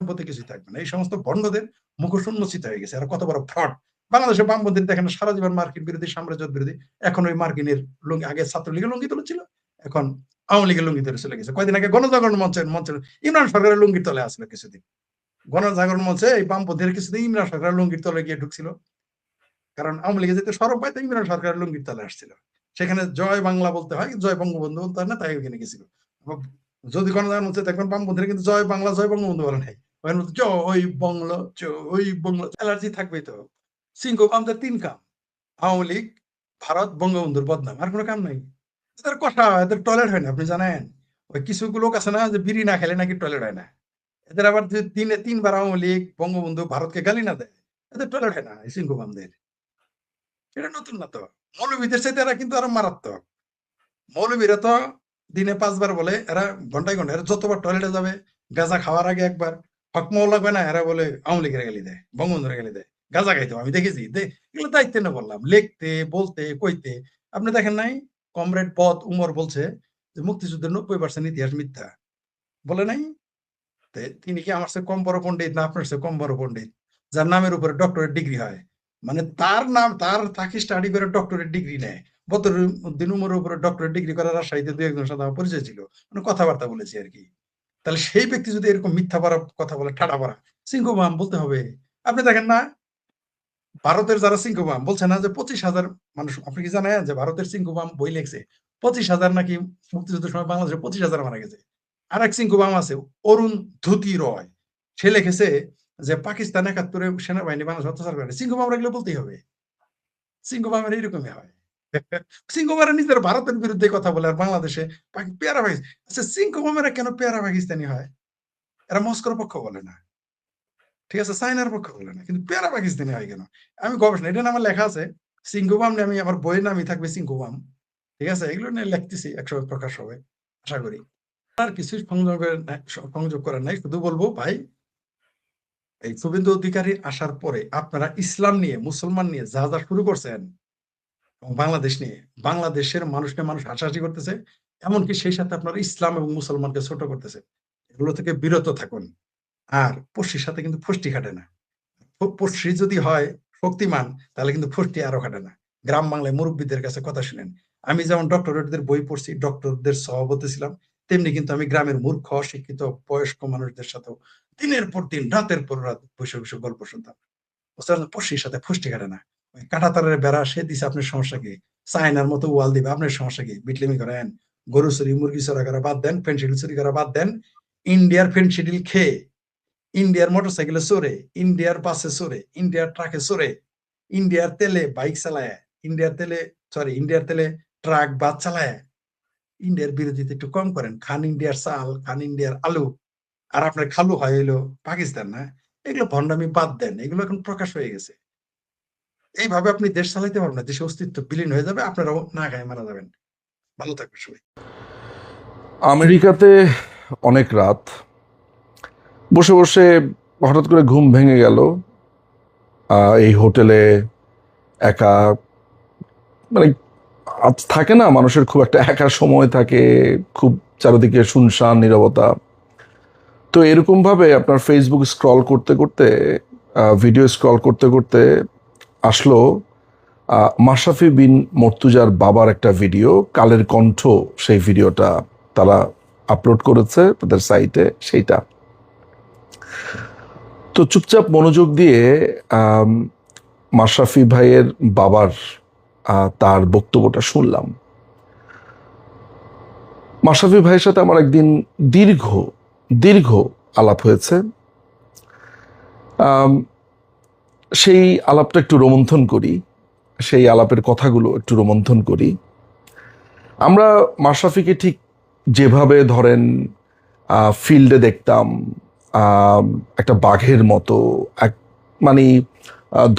প্রতি কিছুই থাকবে না। এই সমস্ত ভণ্ডদের মুখোশ উন্মোচিত হয়ে গেছে। আর কত বড় ফ্রড! বাংলাদেশে বামপন্থী দেখেন সারা জীবন মার্কিন বিরোধী, সাম্রাজ্য বিরোধী। এখন ওই মার্কিনের লুঙ্গি, আগে ছাত্রলীগের লুঙ্গি তলে ছিল, এখন আওয়ামী লীগের লুঙ্গি তলে চলে গেছে। কয়দিন আগে গণজাগরণ মঞ্চের ইমরান সরকারের লুঙ্গির তলে আসলো কিছুদিন। গণজাগরণ মঞ্চে এই বামপন্থীরা কিছুদিন ইমরান সরকারের লুঙ্গির তলে গিয়ে ঢুকছিল। কারণ আওয়ামী লীগে যেতে সরব পাইতে ইমরান সরকারের লুঙ্গির তলে আসছিল। সেখানে জয় বাংলা বলতে হয়, জয় বঙ্গবন্ধু বলতে হয় না, তাই ওখানে গেছিল। যদি গণজাগরণ মঞ্চে দেখবেন বামপন্থীরা কিন্তু জয় বাংলা, জয় বঙ্গবন্ধু বলে নাই, জয় বাংলা, জয় বাংলা। অ্যালার্জি থাকবেই তো। সিংহ আমাদের 3 কাম: আওয়ামী লীগ, ভারত, বঙ্গবন্ধুর বদনাম। আর কোনো কাম নাই। এদের কথা, এদের টয়লেট হয় না, আপনি জানেন? ওই কিছু লোক আছে না, যে বিড়ি না খেলে নাকি টয়লেট হয় না। এদের আবার যে দিনে 3বার আওয়ামী লীগ, বঙ্গবন্ধু, ভারতকে গালি না দেয়, এদের টয়লেট হয় না, এই সিংহ বামদের। এটা নতুন না তো। মৌলবীদের চাইতে এরা কিন্তু আরো মারাত্মক। মৌলবীরা তো দিনে 5বার বলে, এরা ঘন্টায় ঘন্টায়, এরা যতবার টয়লেটে যাবে, গাঁজা খাওয়ার আগে একবার, হকমাও লাগবে না, এরা বলে আওয়ামী লীগের গালি দেয়, বঙ্গবন্ধুর গালি দেয়, গাঁজা খাইতো আমি দেখেছি। এগুলো দায়িত্ব না বললাম, লিখতে, বলতে, কইতে। আপনি দেখেন নাই কমরেড পথ উমর বলছে যে মুক্তিযুদ্ধের 90% ইতিহাস মিথ্যা? বলে নাই? তিনি কি আমার চেয়ে কম বড় পণ্ডিত, না আপনার চেয়ে কম বড় পণ্ডিত? যার নামের উপরে ডক্টরেট ডিগ্রি হয়, মানে তার নাম, তাকে স্টাডি করে ডক্টরেট ডিগ্রি নেয়। বদরুদ্দিন উমরের উপরে ডক্টরেট ডিগ্রি করার রাজশাহীতে 2-1জনের সাথে আমার পরিচয় ছিল, মানে কথাবার্তা বলেছি আর কি। তাহলে সেই ব্যক্তি যদি এরকম মিথ্যা পারা কথা বলে, ঠাডা পারা, সিংহবাম বলতে হবে। আপনি দেখেন না ভারতের যারা সিংহবাম বলছে না যে 25,000 মানুষ, আপনি কি জানেন যে ভারতের সিংহবাম বই লেখছে 25,000 নাকি মুক্তিযুদ্ধের সময় বাংলাদেশে 25,000 মারা গেছে। আর এক সিংহবাম আছে অরুণ ধুতি রয়, সে লিখেছে যে পাকিস্তান 71-এ সেনাবাহিনী বাংলাদেশ অত্যাচার করে। সিংহবাম এগুলো বলতেই হবে। সিংহবামের এইরকমই হয়। সিংহবামের নিজের ভারতের বিরুদ্ধে কথা বলে, আর বাংলাদেশে পেয়ারা পাকিস্তানি। আচ্ছা, সিংহবামেরা কেন পেয়ারা পাকিস্তানি হয়? এরা মস্কোর পক্ষ বলে না, ঠিক আছে, চায়নার পক্ষ বলে না, কিন্তু পেয়ারা পাকিস্তানি হয় কেন? আমি গবেষণা, এটা আমার লেখা আছে সিংহবাম নিয়ে, আমি আমার বইয়ের নামই থাকবে সিংহবাম। ঠিক আছে, এগুলো নিয়ে লিখতেছি, 100 প্রকাশ হবে আশা করি। আর কিছু সংযোগ করার নাই, শুধু বলবো ভাই, এই শুভেন্দু অধিকারী আসার পরে আপনারা ইসলাম নিয়ে, মুসলমান নিয়ে যা যা শুরু করছেন, এবং বাংলাদেশ নিয়ে, বাংলাদেশের মানুষ নিয়ে মানুষ হাসাহাসি করতেছে, এমনকি সেই সাথে আপনারা ইসলাম এবং মুসলমানকে ছোট করতেছে। এগুলো থেকে বিরত থাকুন। আর পড়শির সাথে কিন্তু ফষ্টি খাটে না। পড়শি যদি হয় শক্তিমান, তাহলে কিন্তু ফষ্টি আরো খাটে না। গ্রাম বাংলায় মুরব্বীদের কাছে কথা শুনেন। আমি যেমন ডক্টরেটদের বই পড়ছি, ডক্টরদের সভাপতি ছিলাম, তেমনি কিন্তু আমি গ্রামের মূর্খ, অশিক্ষিত, বয়স্ক মানুষদের সাথেও দিনের পর দিন, রাতের পর রাত বসে বসে গল্প শুনতাম। পড়শির সাথে ফষ্টি খাটে না। ওই কাঁটাতারের বেড়া সে দিছে, আপনার সমস্যা কি? চায়নার মতো ওয়াল দিবে, আপনার সমস্যা কি? বিটলেমি করেন, গরু চুরি, মুরগি চোরা করা বাদ দেন, ফেন্সিডিল চুরি করা বাদ দেন। ইন্ডিয়ার ফেন্সিডিল খেয়ে, ইন্ডিয়ার মোটরসাইকেলে চড়ে, ইন্ডিয়ার বাসে চড়ে, ইন্ডিয়ার ট্রাকে চড়ে, ইন্ডিয়ার তেলে বাইক চালায়, ইন্ডিয়ার তেলে ট্রাক বাস চালায়, ইন্ডিয়ার বিরোধিতা একটু কম করেন। খান ইন্ডিয়ার চাল, খান ইন্ডিয়ার আলু, আর আপনার খালু হয় হইলো পাকিস্তান না? এগুলো ভণ্ডামি বাদ দেন, এগুলো এখন প্রকাশ হয়ে গেছে। এইভাবে আপনি দেশ চালাইতে পারবেন না, দেশের অস্তিত্ব বিলীন হয়ে যাবে, আপনারাও না গায়ে মারা যাবেন। ভালো থাকবে সবাই। আমেরিকাতে অনেক রাত, বসে বসে হঠাৎ করে ঘুম ভেঙে গেল। এই হোটেলে একা, মানে আজ থাকে না মানুষের খুব একটা একা সময় থাকে, খুব চারিদিকে শুনশান নীরবতা। তো এরকম ভাবে আপনার ফেসবুক স্ক্রল করতে করতে, ভিডিও স্ক্রল করতে করতে আসলো মাশরাফি বিন মর্তুজার বাবার একটা ভিডিও, কালের কণ্ঠ। সেই ভিডিওটা তারা আপলোড করেছে তাদের সাইটে, সেইটা। তো চুপচাপ মনোযোগ দিয়ে মাশরাফি ভাইয়ের বাবার তার বক্তব্যটা শুনলাম। মাশরাফি ভাইয়ের সাথে আমার একদিন দীর্ঘ দীর্ঘ আলাপ হয়েছে। সেই আলাপটা একটু রোমন্থন করি, সেই আলাপের কথাগুলো একটু রোমন্থন করি। আমরা মাশরাফিকে ঠিক যেভাবে ধরেন ফিল্ডে দেখতাম, একটা বাঘের মতো, এক মানে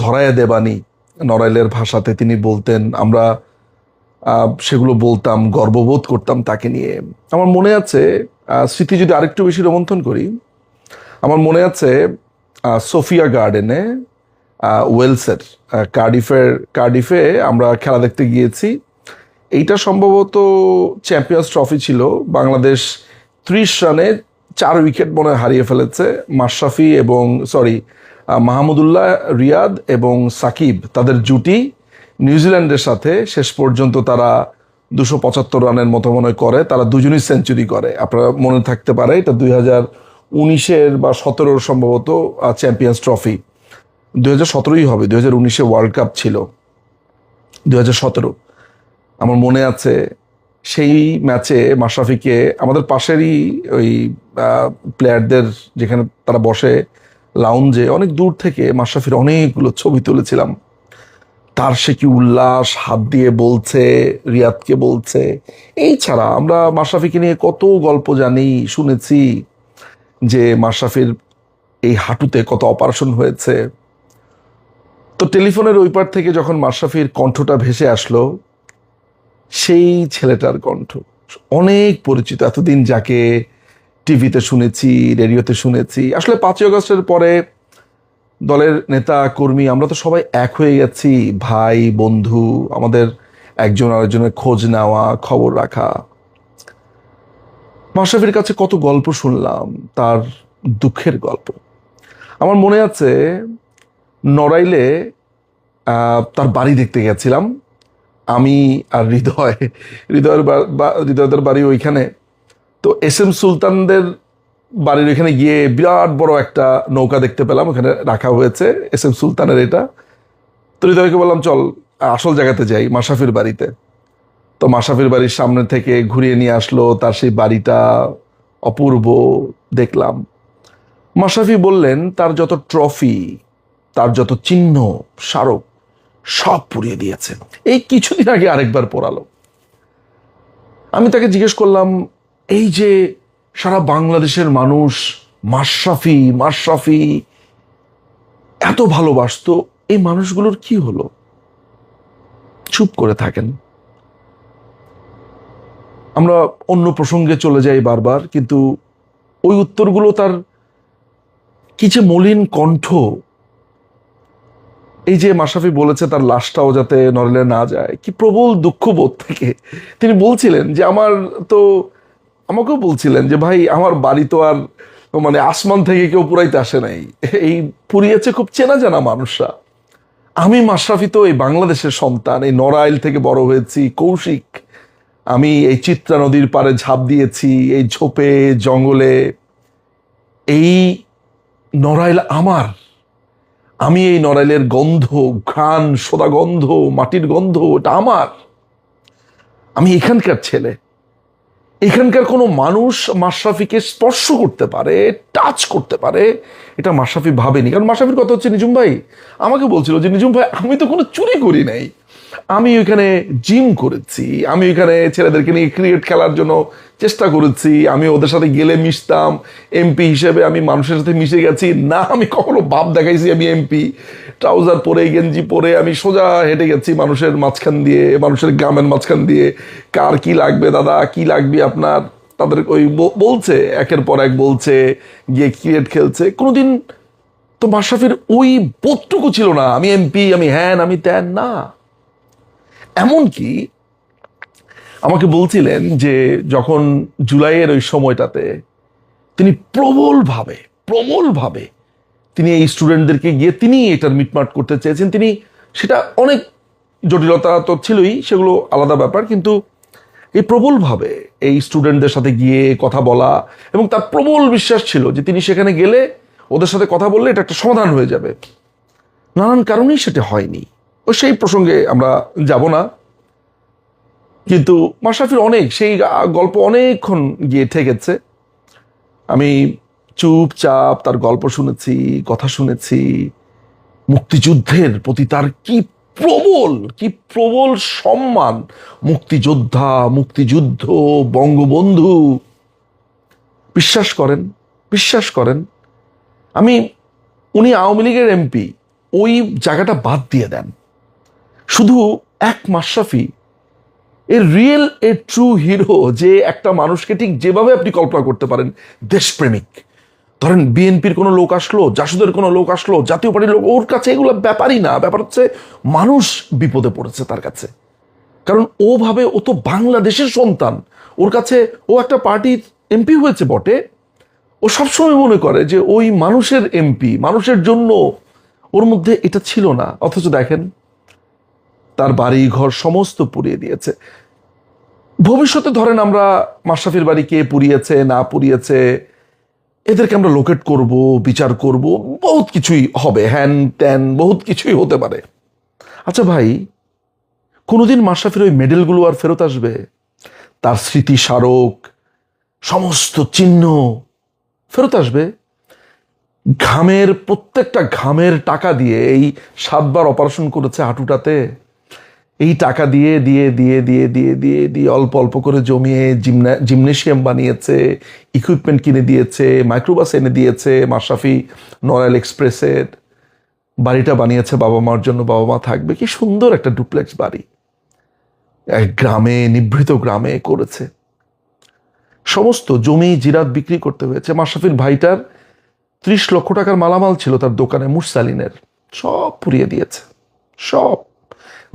ধরায় দেবানি নড়াইলের ভাষাতে তিনি বলতেন, আমরা সেগুলো বলতাম, গর্ববোধ করতাম তাকে নিয়ে। আমার মনে আছে, স্মৃতি যদি আরেকটু বেশি রোমন্থন করি, আমার মনে আছে সোফিয়া গার্ডেনে, ওয়েলসের কার্ডিফে আমরা খেলা দেখতে গিয়েছি। এইটা সম্ভবত চ্যাম্পিয়ন্স ট্রফি ছিল। বাংলাদেশ 30 রানে 4 উইকেট মনে হয় হারিয়ে ফেলেছে। মাশরাফি এবং মাহমুদুল্লাহ রিয়াদ এবং সাকিব, তাদের জুটি নিউজিল্যান্ডের সাথে শেষ পর্যন্ত তারা 275 রানের মতো মনে হয় করে, তারা দুজনই সেঞ্চুরি করে। আপনারা মনে থাকতে পারে এটা 2019 বা 17 সম্ভবত চ্যাম্পিয়ন্স ট্রফি, 2017 হবে, 2019 ওয়ার্ল্ড কাপ ছিল, 2017 আমার মনে আছে। সেই ম্যাচে মাশরাফিকে আমাদের পাশেরই ওই প্লেয়ারদের যেখানে তারা বসে লাউঞ্জে, অনেক দূর থেকে মাশরাফির অনেকগুলো ছবি তুলেছিলাম। তার সে কি উল্লাস, হাত দিয়ে বলছে, রিয়াদকে বলছে। এই ছাড়া আমরা মাশরাফিকে নিয়ে কত গল্প জানি, শুনেছি যে মাশরাফির এই হাঁটুতে কত অপারেশন হয়েছে। তো টেলিফোনের ওই পার থেকে যখন মাশরাফির কণ্ঠটা ভেসে আসলো, সেই ছেলেটার কণ্ঠ অনেক পরিচিত। এতদিন যাকে টিভিতে শুনেছি, রেডিওতে শুনেছি, আসলে 5ই আগস্টের পরে দলের নেতা কর্মী আমরা তো সবাই এক হয়ে গেছি, ভাই বন্ধু, আমাদের একজন আরেকজনের খোঁজ নেওয়া, খবর রাখা। মাশরাফির কাছে কত গল্প শুনলাম, তার দুঃখের গল্প। আমার মনে আছে নড়াইলে তার বাড়ি দেখতে গেছিলাম আমি আর হৃদয়ের বাড়ি ওইখানে। তো SM সুলতানদের বাড়ির ওইখানে গিয়ে বিরাট বড় একটা নৌকা দেখতে পেলাম, ওখানে রাখা হয়েছে SM সুলতানের এটা। তো হৃদয়কে বললাম চল আসল জায়গাতে যাই, মাশরাফির বাড়িতে। তো মাশরাফির বাড়ির সামনে থেকে ঘুরিয়ে নিয়ে আসলো, তার সেই বাড়িটা অপূর্ব দেখলাম। মাশরাফি বললেন তার যত ট্রফি, তার যত চিহ্ন স্মারক সব পুড়িয়ে দিয়েছে। এই কিছুদিন আগে আরেকবার পোড়ালো। আমি তাকে জিজ্ঞেস করলাম, এই যে সারা বাংলাদেশের মানুষ মাশরাফি মাশরাফি এত ভালোবাসতো, এই মানুষগুলোর কি হলো? চুপ করে থাকেন। আমরা অন্য প্রসঙ্গে চলে যাই বারবার, কিন্তু ওই উত্তরগুলো তার কি যে মলিন কণ্ঠ। এই যে মাশরাফি বলেছে তার লাশটাও যাতে নড়লে না যায়, কি প্রবল দুঃখবোধ থেকে তিনি বলছিলেন যে আমাকেও বলছিলেন যে ভাই আমার বাড়ি তো আর মানে আসমান থেকে কেউ পুরাইতে আসে নাই, এই পুরিয়েছে খুব চেনা জানা মানুষরা। আমি মাশরাফি তো এই বাংলাদেশের সন্তান, এই নড়াইল থেকে বড় হয়েছি, কৌশিক, আমি এই চিত্রা নদীর পাড়ে ঝাঁপ দিয়েছি, এই ঝোপে জঙ্গলে। এই নড়াইল আমার, আমি এই নড়াইলের গন্ধ, ঘ্রাণ, সোদা গন্ধ, মাটির গন্ধ, এটা আমার। আমি এখানকার ছেলে। এখানকার কোনো মানুষ মাশরাফিকে স্পর্শ করতে পারে, টাচ করতে পারে, এটা মাশরাফি ভাবেনি। কারণ মাশরাফির কথা হচ্ছে, নিজুম ভাই আমাকে বলছিল যে নিজুম ভাই আমি তো কোনো চুরি করি নাই, আমি ওইখানে জিম করেছি, আমি ওইখানে ছেলেদেরকে নিয়ে ক্রিকেট খেলার জন্য চেষ্টা করেছি, আমি ওদের সাথে গেলে মিশতাম, MP হিসেবে আমি মানুষের সাথে মিশে গেছি। না, আমি কখনো ভাব দেখাইছি আমি MP, ট্রাউজার পরে গেঞ্জি পরে আমি সোজা হেঁটে গেছি মানুষের মাঝখান দিয়ে, মানুষের গ্রামের মাঝখান দিয়ে, কার কি লাগবে দাদা, কি লাগবে আপনার, তাদের ওই বলছে, একের পর এক বলছে, গিয়ে ক্রিকেট খেলছে। কোনোদিন তো মাশরাফির ওই বোধটুকু ছিল না, আমি এমপি, আমি হ্যান, আমি ত্যান, না। এমনকি আমাকে বলছিলেন যে যখন জুলাইয়ের ওই সময়টাতে তিনি প্রবলভাবে তিনি এই স্টুডেন্টদেরকে গিয়ে তিনি এটার মিটমাট করতে চেয়েছেন। তিনি সেটা অনেক জটিলতা তো ছিলই, সেগুলো আলাদা ব্যাপার, কিন্তু এই প্রবলভাবে এই স্টুডেন্টদের সাথে গিয়ে কথা বলা, এবং তার প্রবল বিশ্বাস ছিল যে তিনি সেখানে গেলে ওদের সাথে কথা বললে এটা একটা সমাধান হয়ে যাবে। নানান কারণেই সেটা হয়নি, ও সেই প্রসঙ্গে আমরা যাব না। কিন্তু মাশরাফির অনেক সেই গল্প অনেকক্ষণ গিয়ে ঠেকেছে। আমি চুপচাপ তার গল্প শুনেছি, কথা শুনেছি। মুক্তিযুদ্ধের প্রতি তার কি প্রবল সম্মান, মুক্তিযোদ্ধা, মুক্তিযুদ্ধ, বঙ্গবন্ধু। বিশ্বাস করেন উনি আওয়ামী লীগের এমপি, ওই জায়গাটা বাদ দিয়ে দেন, শুধু এক মাশরাফি এ ট্রু হিরো, যে একটা মানুষকে ঠিক যেভাবে আপনি কল্পনা করতে পারেন, দেশপ্রেমিক। ধরেন বিএনপির কোনো লোক আসলো, জাসদের কোনো লোক আসলো, জাতীয় পার্টির লোক, ওর কাছে এগুলো ব্যাপারই না। ব্যাপার হচ্ছে মানুষ বিপদে পড়েছে তার কাছে, কারণ ও তো বাংলাদেশের সন্তান। ওর কাছে ও একটা পার্টির এমপি হয়েছে বটে, ও সবসময় মনে করে যে ওই মানুষের এমপি, মানুষের জন্য। ওর মধ্যে এটা ছিল না, অথচ দেখেন তার বাড়ি ঘর সমস্ত পুড়িয়ে দিয়েছে। ভবিষ্যতে ধরেন আমরা মাশরাফির বাড়ি কে পুড়িয়েছে না পুড়িয়েছে এদেরকে আমরা লোকেট করব, বিচার করব, বহুত কিছুই হবে, হ্যান ত্যান বহুত কিছুই হতে পারে। আচ্ছা ভাই, কোনোদিন মাশরাফির ওই মেডেলগুলো আর ফেরত আসবে? তার স্মৃতি স্মারক, সমস্ত চিহ্ন ফেরত আসবে? প্রত্যেকটা ঘামের টাকা দিয়ে এই 7 বার অপারেশন করেছে হাঁটুটাতে, এই টাকা দিয়ে দিয়ে দিয়ে দিয়ে দিয়ে দিয়ে দিয়ে অল্প অল্প করে জমিয়ে জিমনেশিয়াম বানিয়েছে, ইকুইপমেন্ট কিনে দিয়েছে, মাইক্রোবাস এনে দিয়েছে মাশরাফি, নড়াইল এক্সপ্রেসের বাড়িটা বানিয়েছে বাবা মার জন্য। বাবা মা থাকবে, কি সুন্দর একটা ডুপ্লেক্স বাড়ি এক গ্রামে, নিভৃত গ্রামে করেছে। সমস্ত জমি জিরাত বিক্রি করতে হয়েছে। মাশরাফির ভাইটার 30 লক্ষ টাকার মালামাল ছিল তার দোকানে, মুরসালিনের, সব পুড়িয়ে দিয়েছে, সব।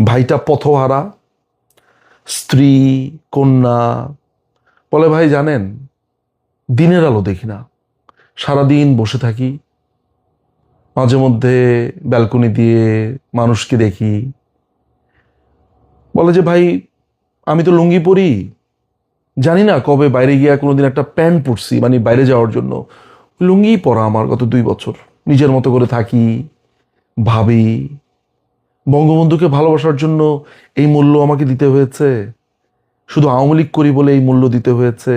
ভাইটা পথহারা, স্ত্রী কন্যা। বলে ভাই জানেন, দিনের আলো দেখি না, সারাদিন বসে থাকি, মাঝে মধ্যে ব্যালকনি দিয়ে মানুষকে দেখি। বলে যে ভাই আমি তো লুঙ্গি পরি, জানি না কবে বাইরে গিয়া কোনোদিন একটা প্যান্ট পরছি, মানে বাইরে যাওয়ার জন্য। লুঙ্গি পরা আমার গত 2 বছর। নিজের মতো করে থাকি, ভাবি বঙ্গবন্ধুকে ভালোবাসার জন্য এই মূল্য আমাকে দিতে হয়েছে, শুধু আওয়ামী লীগ করি বলে এই মূল্য দিতে হয়েছে।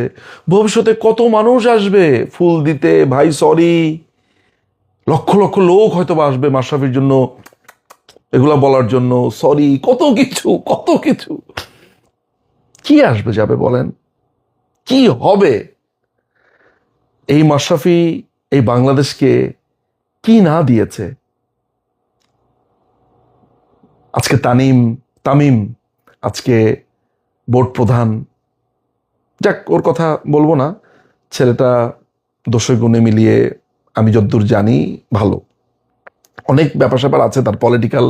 ভবিষ্যতে কত মানুষ আসবে ফুল দিতে, ভাই সরি, লক্ষ লক্ষ লোক হয়তো আসবে মাশরাফির জন্য এগুলা বলার জন্য, সরি, কত কিছু। কি আসবে যাবে বলেন? কি হবে? এই মাশরাফি এই বাংলাদেশকে কি না দিয়েছে? আজকে তামিম আজকে বোর্ড প্রধান, যাক ওর কথা বলবো না। ছেলেটা দোষে গুণে মিলিয়ে আমি যতদূর জানি ভালো, অনেক ব্যাপার স্যাপার আছে, তার পলিটিক্যাল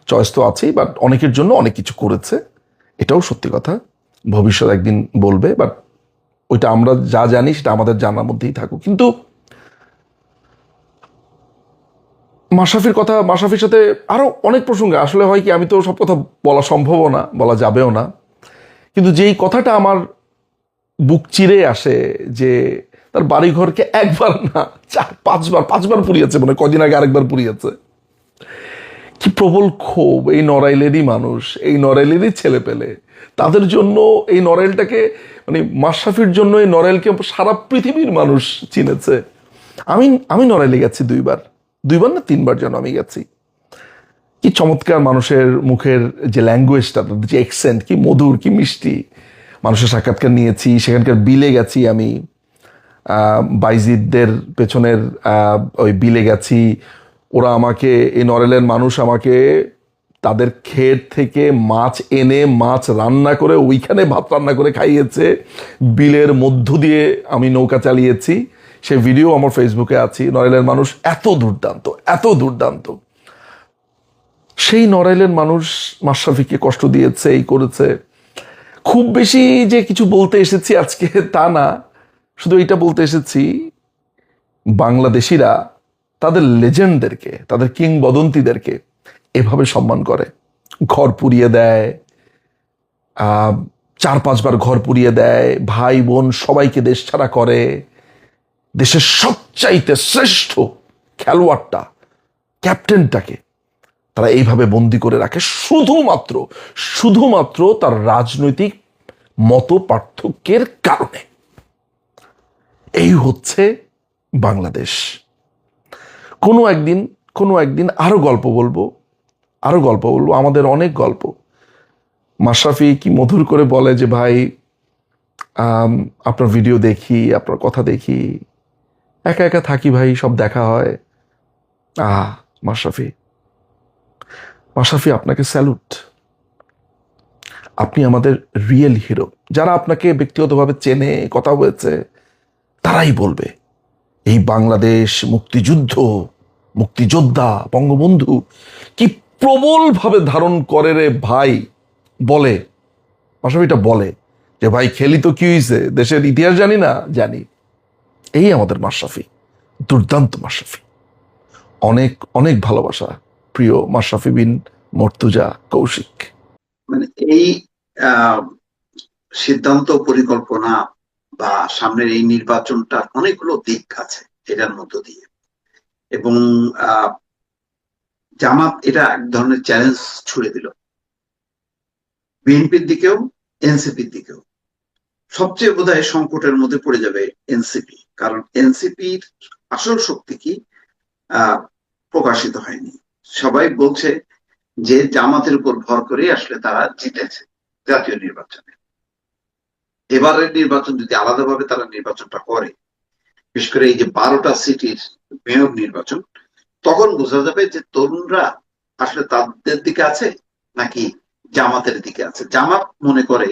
চয়েস তো আছেই, বাট অনেকের জন্য অনেক কিছু করেছে, এটাও সত্যি কথা। ভবিষ্যৎ একদিন বলবে, বাট ওইটা আমরা যা জানি সেটা আমাদের জানার মধ্যেই থাকুক। কিন্তু মাশরাফির সাথে আরো অনেক প্রসঙ্গে আসলে হয় কি, আমি তো সব কথা বলা সম্ভবও না, বলা যাবেও না, কিন্তু যেই কথাটা আমার বুক চিরে আসে যে তার বাড়িঘরকে একবার না 4-5 বার পুড়িয়েছে, মানে কদিন আগে আরেকবার পুড়িয়েছে। কি প্রবল ক্ষোভ এই নড়াইলেরই মানুষ, এই নড়াইলেরই ছেলে পেলে, তাদের জন্য এই নড়াইলটাকে, মানে মাশরাফির জন্য এই নড়াইলকে সারা পৃথিবীর মানুষ চিনেছে। আমি নড়াইলে গেছি 2 বার না 3 বার যেন আমি গেছি। কি চমৎকার মানুষের মুখের যে ল্যাঙ্গুয়েজটা, যে অ্যাকসেন্ট, কি মধুর, কি মিষ্টি। মানুষের সাক্ষাৎকার নিয়েছি, সেখানকার বিলে গেছি আমি, বাইজিদদের পেছনের ওই বিলে গেছি। ওরা আমাকে, এই নড়াইলের মানুষ আমাকে তাদের ক্ষেত থেকে মাছ এনে মাছ রান্না করে ওইখানে ভাত রান্না করে খাইয়েছে। বিলের মধ্য দিয়ে আমি নৌকা চালিয়েছি, সে ভিডিও আমার ফেসবুকে আছে। নড়াইলের মানুষ এত দুর্দান্ত, এত দুর্দান্ত। সেই নড়াইলের মানুষ মাশরাফিকে কষ্ট দিয়েছে, এই করেছে। খুব বেশি যে কিছু বলতে এসেছি আজকে তা না, শুধু এটা বলতে এসেছি বাংলাদেশিরা তাদের লেজেন্ডদেরকে, তাদের কিংবদন্তিদেরকে এভাবে সম্মান করে। ঘর পুড়িয়ে দেয়, 4-5 বার ঘর পুড়িয়ে দেয়, ভাই বোন সবাইকে দেশ ছাড়া করে। দেশের সবচাইতে শ্রেষ্ঠ খেলোয়াড়টা, ক্যাপ্টেনটাকে তারা এইভাবে বন্দি করে রাখে শুধুমাত্র তার রাজনৈতিক মত পার্থক্যের কারণে। এই হচ্ছে বাংলাদেশ। কোনো একদিন আরো গল্প বলবো। আমাদের অনেক গল্প। মাশরাফি কি মধুর করে বলে যে ভাই আপনার ভিডিও দেখি, আপনার কথা দেখি, একা একা থাকি ভাই, সব দেখা হয়। মাশরাফি আপনাকে স্যালুট। আপনি আমাদের রিয়েল হিরো। যারা আপনাকে ব্যক্তিগতভাবে চেনে, কথা হয়েছে, তারাই বলবে এই বাংলাদেশ মুক্তিযোদ্ধা বঙ্গবন্ধু কি প্রবলভাবে ধারণ করে রে ভাই। বলে মাশরাফিটা বলে যে ভাই খেলি তো কি হয়েছে, দেশের ইতিহাস জানি না, জানি। এই আমাদের মাশরাফি, দুর্দান্ত মাশরাফি। অনেক অনেক ভালোবাসা প্রিয় মাশরাফি বিন মর্তুজা কৌশিক। মানে এই সিদ্ধান্ত পরিকল্পনা বা সামনের এই নির্বাচনটার অনেকগুলো দিক আছে এটার মধ্য দিয়ে, এবং জামাত এটা এক ধরনের চ্যালেঞ্জ ছুড়ে দিল বিএনপির দিকেও এনসিপির দিকেও। সবচেয়ে বোধহয় সংকটের মধ্যে পড়ে যাবে এনসিপি, কারণ এনসিপির আসল শক্তি কি প্রকাশিত হয়নি। সবাই বলছে যে জামাতের উপর ভর করে আসলে তারা জিতেছে জাতীয় নির্বাচনে। এবারের নির্বাচন যদি আলাদাভাবে তারা নির্বাচনটা করে, বিশেষ করে এই যে 12টা সিটির মেয়র নির্বাচন, তখন বোঝা যাবে যে তরুণরা আসলে তাদের দিকে আছে নাকি জামাতের দিকে আছে। জামাত মনে করে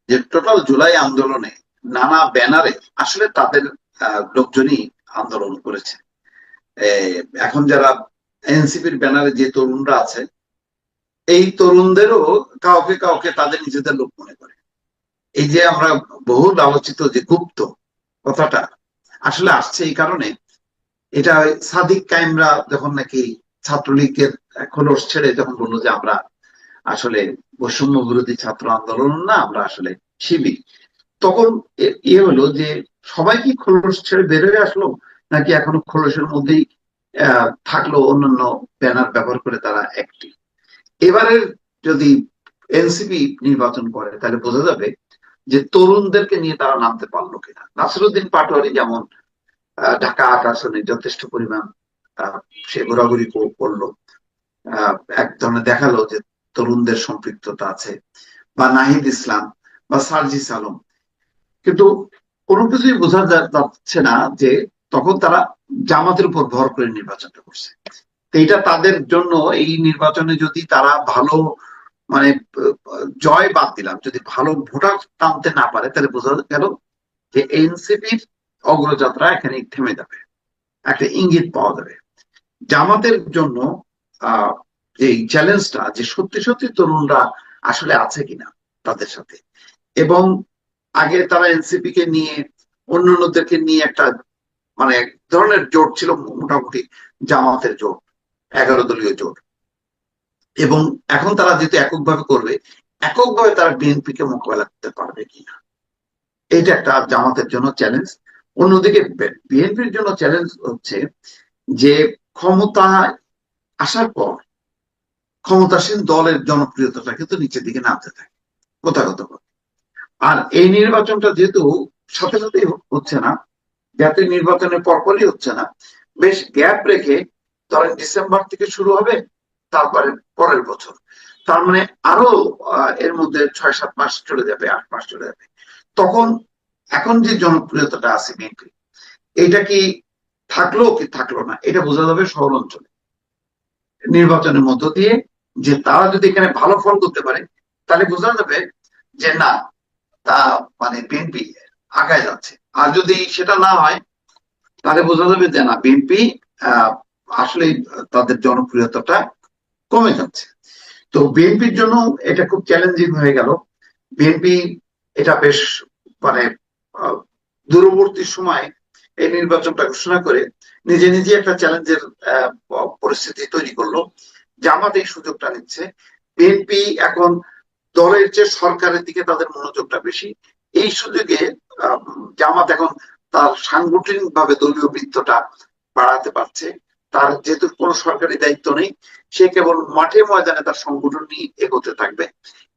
যে টোটাল জুলাই আন্দোলনে নানা ব্যানারে আসলে তাদের লোকজনই আন্দোলন করেছে। এখন যারা এনসিপির ব্যানারে যে তরুণরা আছে, এই তরুণদেরও কাউকে কাউকে তাদের নিজেদের লোক মনে করে। এই যে আমরা বহুল আলোচিত যে গুপ্ত কথাটা আসলে আসছে এই কারণে, এটা সাদিক কায়েমরা যখন নাকি ছাত্রলীগের খোলস ছেড়ে যখন বললো যে আমরা আসলে বৈষম্য বিরোধী ছাত্র আন্দোলন না, আমরা আসলে শিবির, তখন হলো যে সবাই কি খোলস ছেড়ে বের হয়ে আসলো নাকি এখনো খোলসের মধ্যেই থাকলো, অন্যান্য ব্যানার ব্যবহার করে তারা অ্যাক্টিভ। এবারের যদি এনসিপি নির্বাচন করে তাহলে বোঝা যাবে যে তরুণদেরকে নিয়ে তারা নামতে পারলো কিনা। নাসিরউদ্দিন পাটোয়ারি যেমন ঢাকা 8 আসনে যথেষ্ট পরিমাণ সে ঘোরাঘুরি করলো, এক ধরনের দেখালো যে তরুণদের সম্পৃক্ততা আছে, বা নাহিদ ইসলাম বা সার্জিস আলম, কিন্তু কোনো কিছুই বোঝা যাচ্ছে না যে তখন তারা জামাতের উপর ভর করে নির্বাচনটা করছে। এইটা তাদের জন্য এই নির্বাচনে যদি তারা ভালো মানে জয় বাদ দিলাম, যদি ভালো ভোটার টানতে না পারে তাহলে বোঝা গেল যে এনসিপির অগ্রযাত্রা এখানে থেমে যাবে, একটা ইঙ্গিত পাওয়া যাবে। জামাতের জন্য এই চ্যালেঞ্জটা যে সত্যি সত্যি তরুণরা আসলে আছে কিনা তাদের সাথে, এবং আগে তারা এনসিপি কে নিয়ে অন্যান্যদেরকে নিয়ে একটা মানে এক ধরনের জোট ছিল, মোটামুটি জামাতের জোট, 11 দলীয় জোট, এবং এখন তারা যেহেতু এককভাবে করবে, এককভাবে তারা বিএনপি কে মোকাবেলা করতে পারবে কিনা, এইটা একটা জামাতের জন্য চ্যালেঞ্জ। অন্যদিকে বিএনপির জন্য চ্যালেঞ্জ হচ্ছে যে ক্ষমতা আসার পর ক্ষমতাসীন দলের জনপ্রিয়তাটা কিন্তু নিচের দিকে নামতে থাকে কোথাগত। আর এই নির্বাচনটা যেহেতু সাথে সাথেই হচ্ছে না, জাতীয় নির্বাচনের পরপরই হচ্ছে না, বেশ গ্যাপ রেখে ধরেন ডিসেম্বর থেকে শুরু হবে, তারপরে পরের বছর, তার মানে আরো এর মধ্যে 6-7 মাস চলে যাবে, 8 মাস চলে যাবে। তখন এখন যে জনপ্রিয়তাটা আছে বিএনপি, এটা কি থাকলো কি থাকলো না, এটা বোঝা যাবে শহর অঞ্চলে নির্বাচনের মধ্য দিয়ে, যে তারা যদি এখানে ভালো ফল করতে পারে তাহলে বোঝা যাবে যে না, তা মানে বিএনপি আগায় যাচ্ছে। আর যদি সেটা না হয় তাহলে বোঝা যাবে যে না, বিএনপি আসলে তাদের জনপ্রিয়তাটা কমে যাচ্ছে। তো বিএনপির জন্য এটা খুব চ্যালেঞ্জিং হয়ে গেল। বিএনপি এটা বেশ মানে দূরবর্তী সময় এই নির্বাচনটা ঘোষণা করে নিজে নিজে একটা চ্যালেঞ্জের পরিস্থিতি তৈরি করলো। জামাত এই সুযোগটা নিচ্ছে। বিএনপি এখন দলের চেয়ে সরকারের দিকে তাদের মনোযোগটা বেশি। এই সুযোগে জামাত এখন তার সাংগঠনিক ভাবে দলীয় বৃত্তটা বাড়াতে পারছে। তার যেহেতু কোনো সরকারি দায়িত্ব নেই, সে কেবল মাঠে ময়দানে তার সংগঠন নিয়ে এগোতে থাকবে।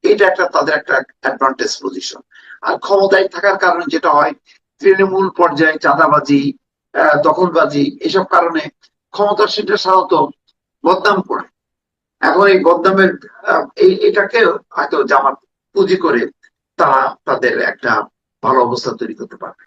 এটা একটা তাদের একটা অ্যাডভান্টেজ পজিশন। আর ক্ষমতায় থাকার কারণে যেটা হয়, তৃণমূল পর্যায়ে চাঁদাবাজি, দখলবাজি, এসব কারণে ক্ষমতার সিটে সাধারণত বদনাম করে। এখন এই বদনামের এটাকে হয়তো জামাত পুঁজি করে তারা তাদের একটা ভালো অবস্থা তৈরি করতে পারবে।